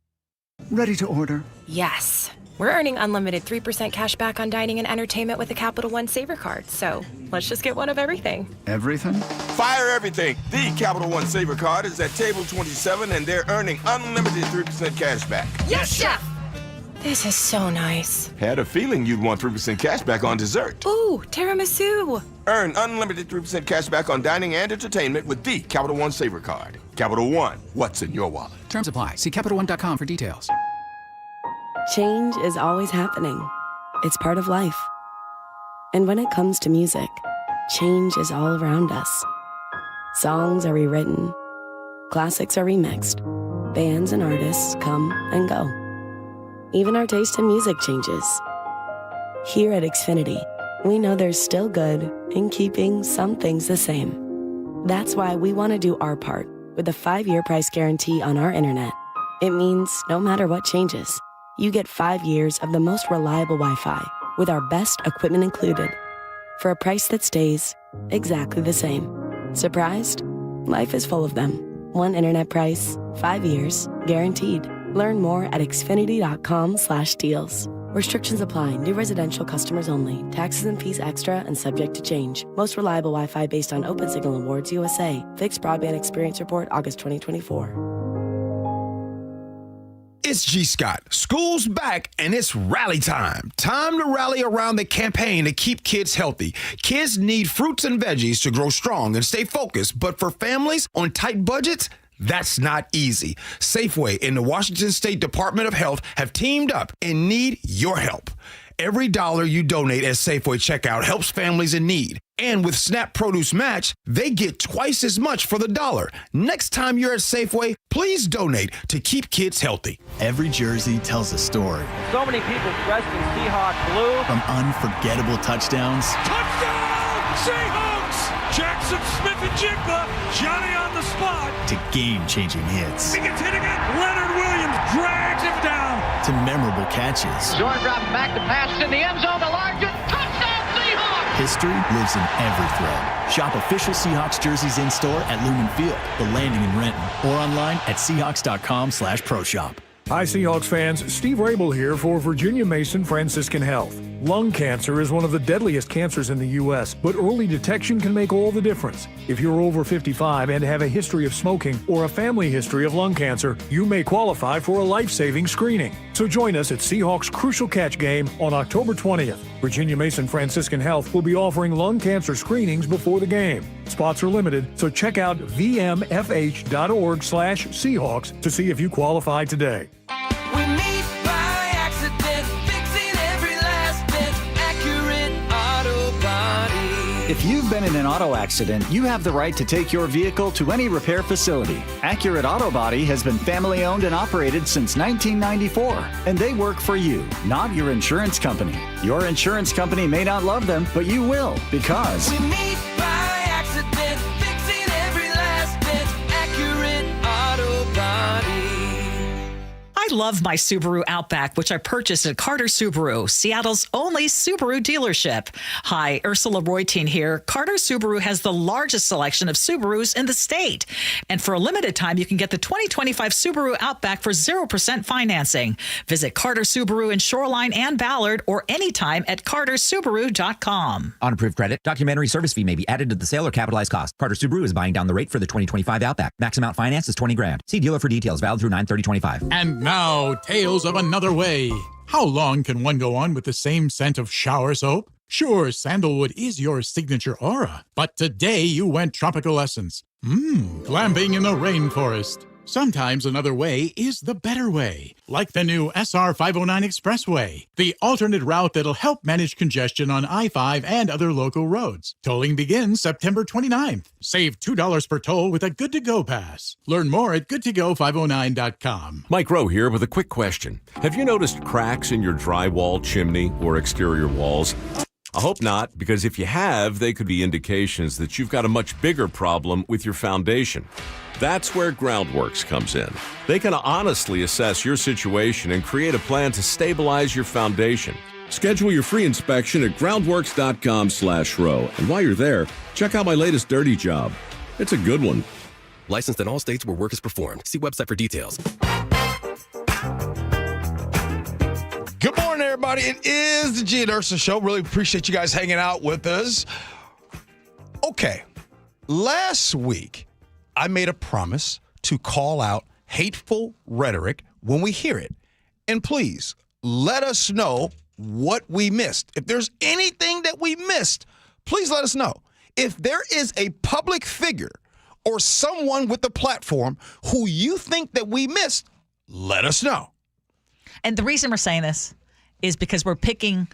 Ready to order? Yes. We're earning unlimited 3% cash back on dining and entertainment with a Capital One Saver card. So let's just get one of everything. Everything? Fire everything. The Capital One Saver card is at table 27 and they're earning unlimited 3% cash back. Yes, Chef! This is so nice. Had a feeling you'd want 3% cash back on dessert. Ooh, tiramisu. Earn unlimited 3% cash back on dining and entertainment with the Capital One Saver card. Capital One, what's in your wallet? Terms apply. See CapitalOne.com for details. Change is always happening. It's part of life. And when it comes to music, change is all around us. Songs are rewritten, classics are remixed, bands and artists come and go. Even our taste in music changes. Here at Xfinity, we know there's still good in keeping some things the same. That's why we want to do our part with a 5-year price guarantee on our internet. It means no matter what changes, you get 5 years of the most reliable Wi-Fi with our best equipment included for a price that stays exactly the same. Surprised? Life is full of them. One internet price, 5 years, guaranteed. Learn more at xfinity.com/deals. Restrictions apply. New residential customers only. Taxes and fees extra and subject to change. Most reliable Wi-Fi based on Open Signal Awards USA. Fixed Broadband Experience Report, August 2024. It's G. Scott. School's back, and it's rally time. Time to rally around the campaign to keep kids healthy. Kids need fruits and veggies to grow strong and stay focused, but for families on tight budgets, that's not easy. Safeway and the Washington State Department of Health have teamed up and need your help. Every dollar you donate at Safeway checkout helps families in need. And with SNAP Produce Match, they get twice as much for the dollar. Next time you're at Safeway, please donate to keep kids healthy. Every jersey tells a story. So many people dressed in Seahawk blue. From unforgettable touchdowns. Touchdown, Seahawks! Jackson Smith-Njigba, Johnny on the spot. To game-changing hits. He gets hit again. Leonard Williams drags him down. To memorable catches. Jordan drops back to pass in the end zone to Larkin. Touchdown Seahawks! History lives in every thread. Shop official Seahawks jerseys in-store at Lumen Field, The Landing in Renton, or online at Seahawks.com/ProShop. Hi, Seahawks fans. Steve Rabel here for Virginia Mason Franciscan Health. Lung cancer is one of the deadliest cancers in the U.S., but early detection can make all the difference. If you're over 55 and have a history of smoking or a family history of lung cancer, you may qualify for a life-saving screening. So join us at Seahawks Crucial Catch Game on October 20th. Virginia Mason Franciscan Health will be offering lung cancer screenings before the game. Spots are limited, so check out vmfh.org/Seahawks to see if you qualify today. We meet by accident, fixing every last bit, Accurate Auto Body. If you've been in an auto accident, you have the right to take your vehicle to any repair facility. Accurate Auto Body has been family owned and operated since 1994, and they work for you, not your insurance company. Your insurance company may not love them, but you will, because We meet by accident, fixing every last bit, Accurate Auto Body. I love my Subaru Outback, which I purchased at Carter Subaru, Seattle's only Subaru dealership. Hi, Ursula Reutin here. Carter Subaru has the largest selection of Subarus in the state. And for a limited time, you can get the 2025 Subaru Outback for 0% financing. Visit Carter Subaru in Shoreline and Ballard or anytime at cartersubaru.com. On approved credit, documentary service fee may be added to the sale or capitalized cost. Carter Subaru is buying down the rate for the 2025 Outback. Max amount finance is $20,000. See dealer for details. Valid through 9/30/25. And now, tales of another way. How long can one go on with the same scent of shower soap? Sure, sandalwood is your signature aura, but today you went tropical essence. Glamping in the rainforest. Sometimes another way is the better way, like the new SR 509 Expressway, the alternate route that'll help manage congestion on I-5 and other local roads. Tolling begins September 29th. Save $2 per toll with a Good To Go pass. Learn more at goodtogo509.com. Mike Rowe here with a quick question. Have you noticed cracks in your drywall, chimney, or exterior walls? I hope not, because if you have, they could be indications that you've got a much bigger problem with your foundation. That's where Groundworks comes in. They can honestly assess your situation and create a plan to stabilize your foundation. Schedule your free inspection at groundworks.com/row. And while you're there, check out my latest dirty job. It's a good one. Licensed in all states where work is performed. See website for details. Good morning, everybody. It is the Gee and Ursula Show. Really appreciate you guys hanging out with us. Okay, last week, I made a promise to call out hateful rhetoric when we hear it. And please, let us know what we missed. If there's anything that we missed, please let us know. If there is a public figure or someone with a platform who you think that we missed, let us know. And the reason we're saying this is because we're picking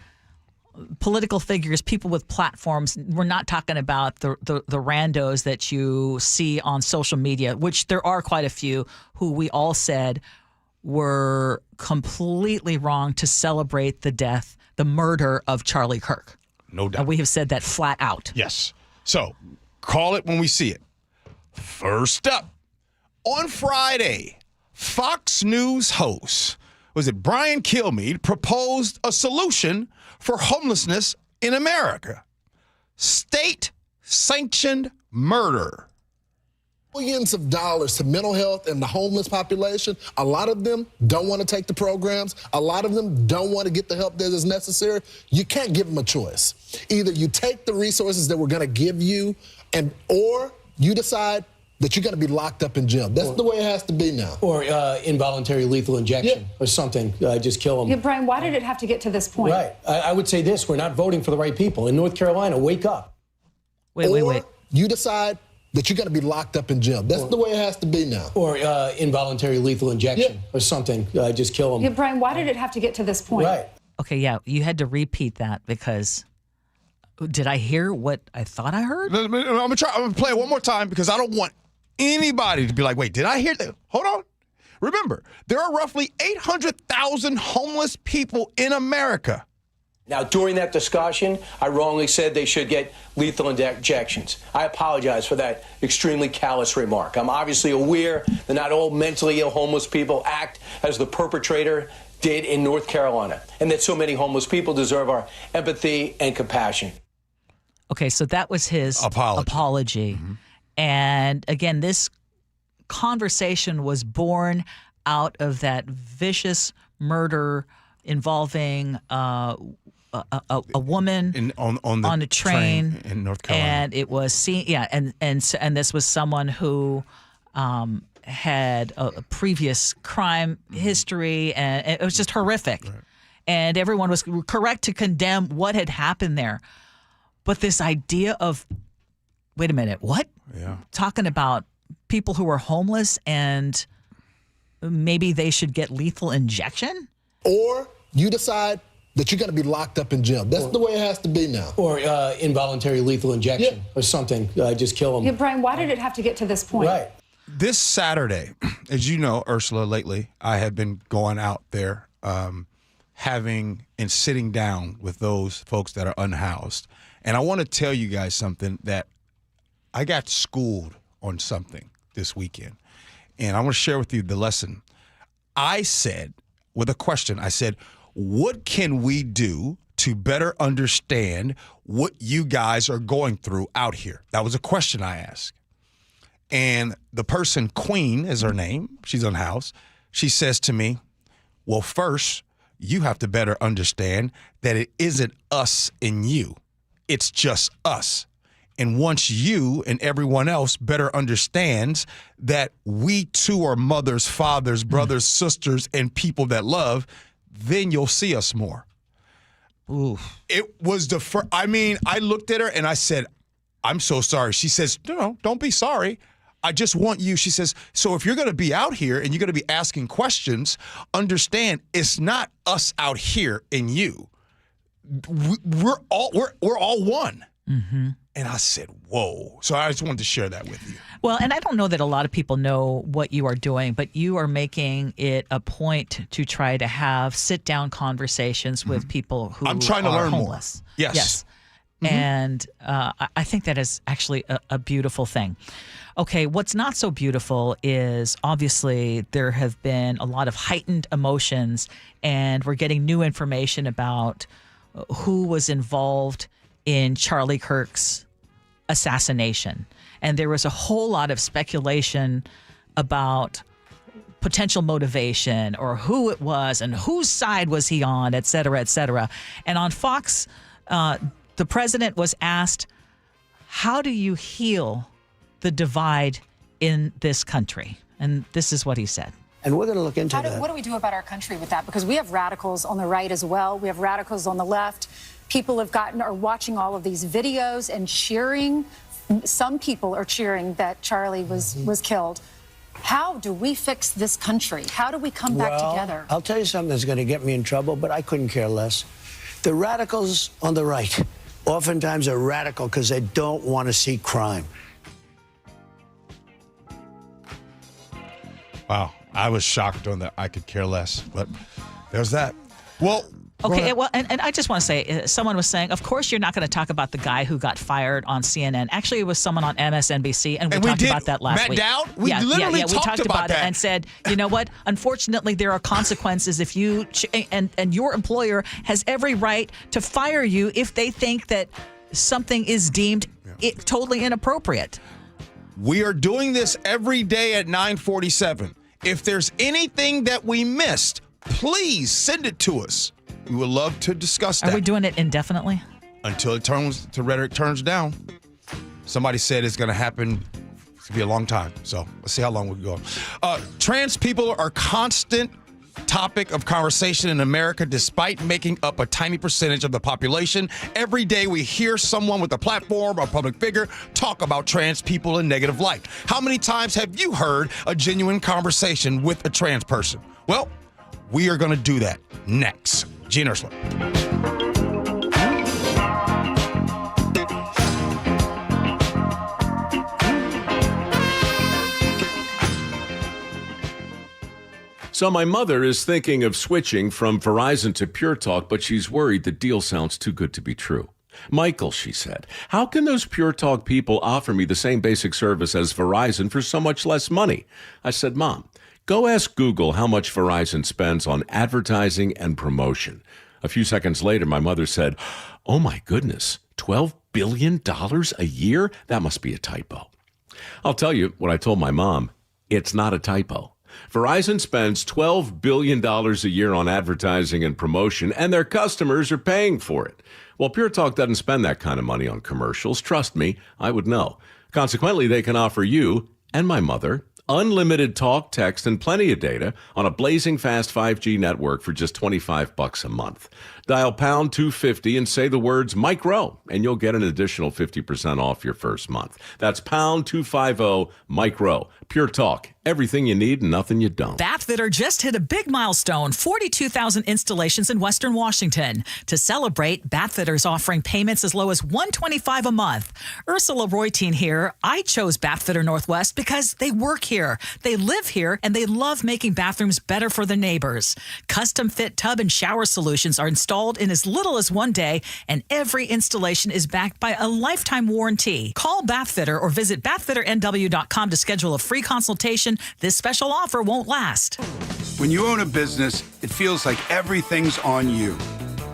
political figures, people with platforms. We're not talking about the randos that you see on social media, which there are quite a few who we all said were completely wrong to celebrate the murder of Charlie Kirk. No doubt. And we have said that flat out. Yes. So call it when we see it. First up, on Friday, Fox News host, Brian Kilmeade, proposed a solution for homelessness in America. State-sanctioned murder. Billions of dollars to mental health and the homeless population. A lot of them don't want to take the programs. A lot of them don't want to get the help that is necessary. You can't give them a choice. Either you take the resources that we're going to give you, or you decide that you're going to be locked up in jail. That's the way it has to be now. Or involuntary lethal injection or something. Just kill them. Yeah, Brian, why did it have to get to this point? Right. I would say this. We're not voting for the right people. In North Carolina, wake up. Wait. You decide that you're going to be locked up in jail. That's the way it has to be now. Or involuntary lethal injection or something. Just kill them. Yeah, Brian, why did it have to get to this point? Right. Okay, yeah, you had to repeat that because did I hear what I thought I heard? I'm going to play it one more time because I don't want anybody to be like, wait, did I hear that? Hold on. Remember, there are roughly 800,000 homeless people in America. Now, during that discussion, I wrongly said they should get lethal injections. I apologize for that extremely callous remark. I'm obviously aware that not all mentally ill homeless people act as the perpetrator did in North Carolina, and that so many homeless people deserve our empathy and compassion. Okay, so that was his apology. Mm-hmm. And again, this conversation was born out of that vicious murder involving a woman on a train in North Carolina, and it was seen. Yeah, and this was someone who had a previous crime history, and it was just horrific. Right. And everyone was correct to condemn what had happened there, but this idea of wait a minute, what? Yeah, talking about people who are homeless and maybe they should get lethal injection, or you decide that you're going to be locked up in jail. That's the way it has to be now. Or involuntary lethal injection or something. Just kill them. Yeah, Brian, why did it have to get to this point? Right. This Saturday, as you know, Ursula, lately, I have been going out there having and sitting down with those folks that are unhoused. And I want to tell you guys something that I got schooled on something this weekend. And I want to share with you the lesson. I said, with a question, I said, what can we do to better understand what you guys are going through out here? That was a question I asked. And the person, Queen is her name, she's unhoused, she says to me, well, first, you have to better understand that it isn't us and you. It's just us. And once you and everyone else better understands that we too are mothers, fathers, brothers, sisters, and people that love, then you'll see us more. Ooh. It was the first, I looked at her and I said, I'm so sorry. She says, no, don't be sorry. I just want you, she says, so if you're going to be out here and you're going to be asking questions, understand it's not us out here and you. We're all one. Mm-hmm. And I said, whoa. So I just wanted to share that with you. Well, and I don't know that a lot of people know what you are doing, but you are making it a point to try to have sit-down conversations with people who I'm trying to are learn homeless. More. Yes. Mm-hmm. And I think that is actually a beautiful thing. Okay, what's not so beautiful is obviously there have been a lot of heightened emotions, and we're getting new information about who was involved in Charlie Kirk's assassination. And there was a whole lot of speculation about potential motivation or who it was and whose side was he on, et cetera, et cetera. And on Fox, the president was asked, how do you heal the divide in this country? And this is what he said. And we're going to look into that. What do we do about our country with that? Because we have radicals on the right as well. We have radicals on the left. People are watching all of these videos and cheering. Some people are cheering that Charlie was killed. How do we fix this country? How do we come back together? I'll tell you something that's going to get me in trouble, but I couldn't care less. The radicals on the right oftentimes are radical because they don't want to see crime. Wow. I was shocked on that. I could care less. But there's that. Well, okay, well, and I just want to say, someone was saying, of course you're not going to talk about the guy who got fired on CNN. Actually, it was someone on MSNBC, and we talked about that last week. Matt Dowd? We literally talked about that. And said, you know what? Unfortunately, there are consequences if you, and your employer has every right to fire you if they think that something is deemed totally inappropriate. We are doing this every day at 9:47. If there's anything that we missed, please send it to us. We would love to discuss that. Are we doing it indefinitely? Until rhetoric turns down. Somebody said it's going to happen. It's going to be a long time. So let's see how long we go. Trans people are constant topic of conversation in America, despite making up a tiny percentage of the population. Every day we hear someone with a platform or public figure talk about trans people in negative light. How many times have you heard a genuine conversation with a trans person? Well, we are going to do that next. Gee and Ursula. So my mother is thinking of switching from Verizon to Pure Talk, but she's worried the deal sounds too good to be true. Michael, she said, how can those Pure Talk people offer me the same basic service as Verizon for so much less money? I said, Mom, go ask Google how much Verizon spends on advertising and promotion. A few seconds later, my mother said, oh my goodness, $12 billion a year? That must be a typo. I'll tell you what I told my mom. It's not a typo. Verizon spends $12 billion a year on advertising and promotion, and their customers are paying for it. Well, Pure Talk doesn't spend that kind of money on commercials. Trust me, I would know. Consequently, they can offer you and my mother unlimited talk, text, and plenty of data on a blazing fast 5G network for just $25 a month. Dial pound 250 and say the words Mike Rowe, and you'll get an additional 50% off your first month. That's pound 250 Mike Rowe. Pure Talk. Everything you need and nothing you don't. Bathfitter just hit a big milestone, 42,000 installations in Western Washington. To celebrate, Bathfitter's offering payments as low as $125 a month. Ursula Reutin here. I chose Bathfitter Northwest because they work here, they live here, and they love making bathrooms better for their neighbors. Custom fit tub and shower solutions are installed in as little as 1 day, and every installation is backed by a lifetime warranty. Call Bathfitter or visit bathfitternw.com to schedule a free consultation. This special offer won't last. When you own a business, it feels like everything's on you.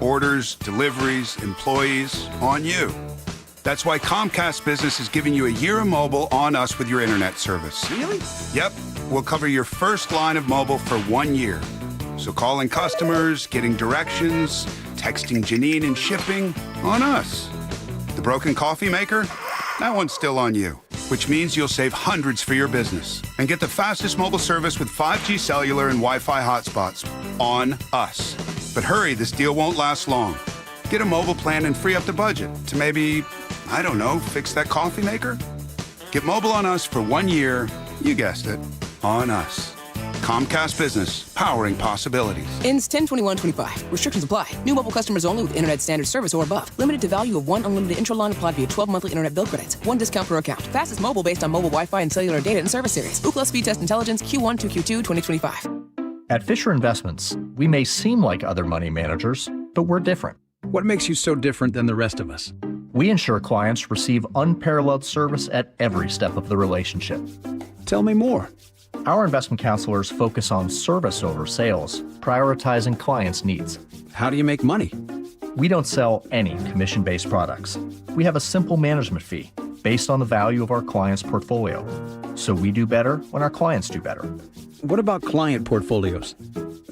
Orders, deliveries, employees, on you. That's why Comcast Business is giving you a year of mobile on us with your internet service. Really? Yep. We'll cover your first line of mobile for 1 year. So calling customers, getting directions, texting Janine and shipping, on us. The broken coffee maker? That one's still on you, which means you'll save hundreds for your business and get the fastest mobile service with 5G cellular and Wi-Fi hotspots on us. But hurry, this deal won't last long. Get a mobile plan and free up the budget to maybe, I don't know, fix that coffee maker? Get mobile on us for 1 year, you guessed it, on us. Comcast Business, powering possibilities. Ends 10/21/25. Restrictions apply. New mobile customers only with internet standard service or above. Limited to value of one unlimited intro line applied via 12 monthly internet bill credits. One discount per account. Fastest mobile based on mobile Wi-Fi and cellular data and service series. Ookla Speed Test Intelligence Q1 to Q2 2025. At Fisher Investments, we may seem like other money managers, but we're different. What makes you so different than the rest of us? We ensure clients receive unparalleled service at every step of the relationship. Tell me more. Our investment counselors focus on service over sales, prioritizing clients' needs. How do you make money? We don't sell any commission-based products. We have a simple management fee based on the value of our client's portfolio. So we do better when our clients do better. What about client portfolios?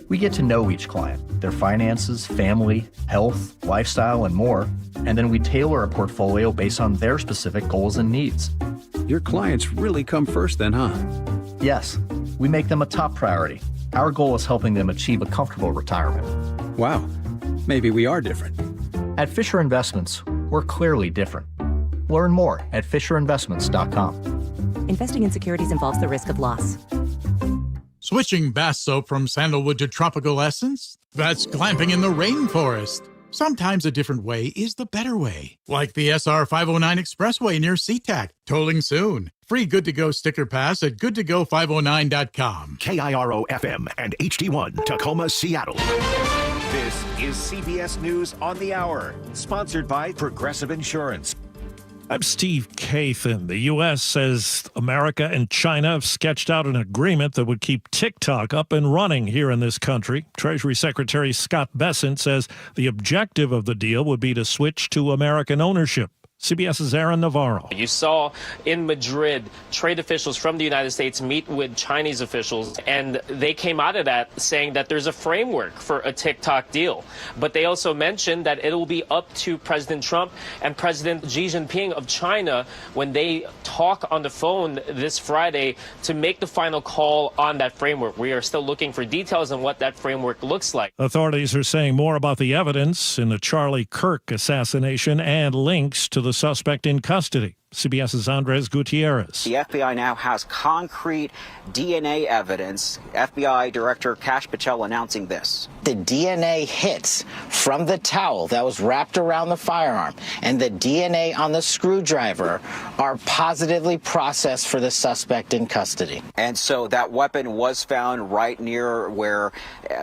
We get to know each client, their finances, family, health, lifestyle, and more, and then we tailor a portfolio based on their specific goals and needs. Your clients really come first then, huh? Yes, we make them a top priority. Our goal is helping them achieve a comfortable retirement. Wow, maybe we are different. At Fisher Investments, we're clearly different. Learn more at FisherInvestments.com. Investing in securities involves the risk of loss. Switching bath soap from sandalwood to tropical essence? That's glamping in the rainforest. Sometimes a different way is the better way. Like the SR 509 Expressway near SeaTac. Tolling soon. Free Good To Go sticker pass at goodtogo509.com. KIRO FM and HD1, Tacoma, Seattle. This is CBS News on the Hour, sponsored by Progressive Insurance. I'm Steve Kathan. The U.S. says America and China have sketched out an agreement that would keep TikTok up and running here in this country. Treasury Secretary Scott Bessent says the objective of the deal would be to switch to American ownership. CBS's Aaron Navarro. You saw in Madrid trade officials from the United States meet with Chinese officials, and they came out of that saying that there's a framework for a TikTok deal. But they also mentioned that it will be up to President Trump and President Xi Jinping of China when they talk on the phone this Friday to make the final call on that framework. We are still looking for details on what that framework looks like. Authorities are saying more about the evidence in the Charlie Kirk assassination and links to the suspect in custody. CBS's Andres Gutierrez. The FBI now has concrete DNA evidence. FBI Director Kash Patel announcing this. The DNA hits from the towel that was wrapped around the firearm and the DNA on the screwdriver are positively processed for the suspect in custody. And so that weapon was found right near where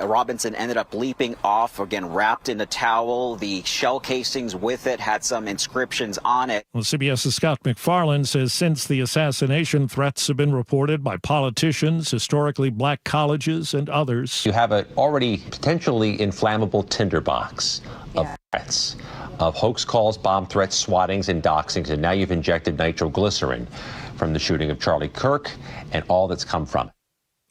Robinson ended up leaping off, again, wrapped in a towel. The shell casings with it had some inscriptions on it. Well, CBS's Scott McFarland says since the assassination, threats have been reported by politicians, historically black colleges, and others. You have an already potentially inflammable tinderbox of threats, of hoax calls, bomb threats, swattings, and doxings, and now you've injected nitroglycerin from the shooting of Charlie Kirk and all that's come from it.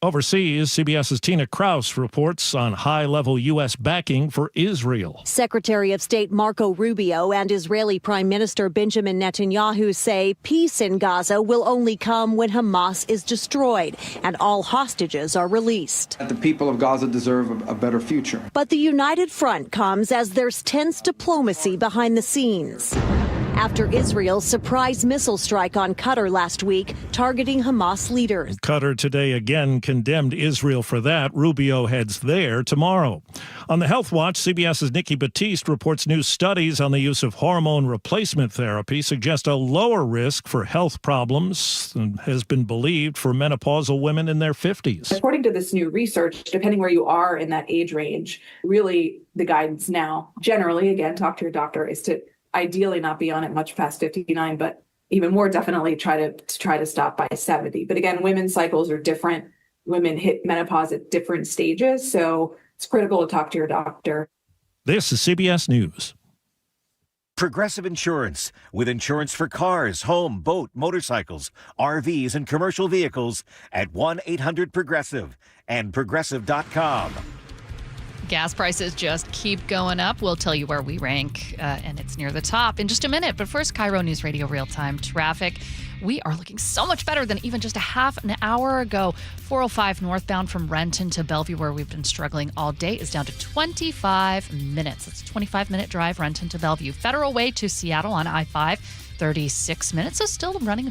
Overseas, CBS's Tina Kraus reports on high-level U.S. backing for Israel. Secretary of State Marco Rubio and Israeli Prime Minister Benjamin Netanyahu say peace in Gaza will only come when Hamas is destroyed and all hostages are released. The people of Gaza deserve a better future. But the united front comes as there's tense diplomacy behind the scenes. After Israel's surprise missile strike on Qatar last week, targeting Hamas leaders. Qatar today again condemned Israel for that. Rubio heads there tomorrow. On the Health Watch, CBS's Nikki Batiste reports new studies on the use of hormone replacement therapy suggest a lower risk for health problems than has been believed for menopausal women in their 50s. According to this new research, depending where you are in that age range, really the guidance now, generally, again, talk to your doctor, is to ideally not be on it much past 59, but even more definitely try to stop by 70. But again, women's cycles are different. Women hit menopause at different stages, so it's critical to talk to your doctor. This is CBS News. Progressive Insurance, with insurance for cars, home, boat, motorcycles, RVs, and commercial vehicles at 1-800-PROGRESSIVE and Progressive.com. Gas prices just keep going up. We'll tell you where we rank, and it's near the top in just a minute. But first, KIRO Newsradio real-time traffic. We are looking so much better than even just a half an hour ago. 405 northbound from Renton to Bellevue, where we've been struggling all day, is down to 25 minutes. It's a 25-minute drive, Renton to Bellevue. Federal Way to Seattle on I-5, 36 minutes. So still running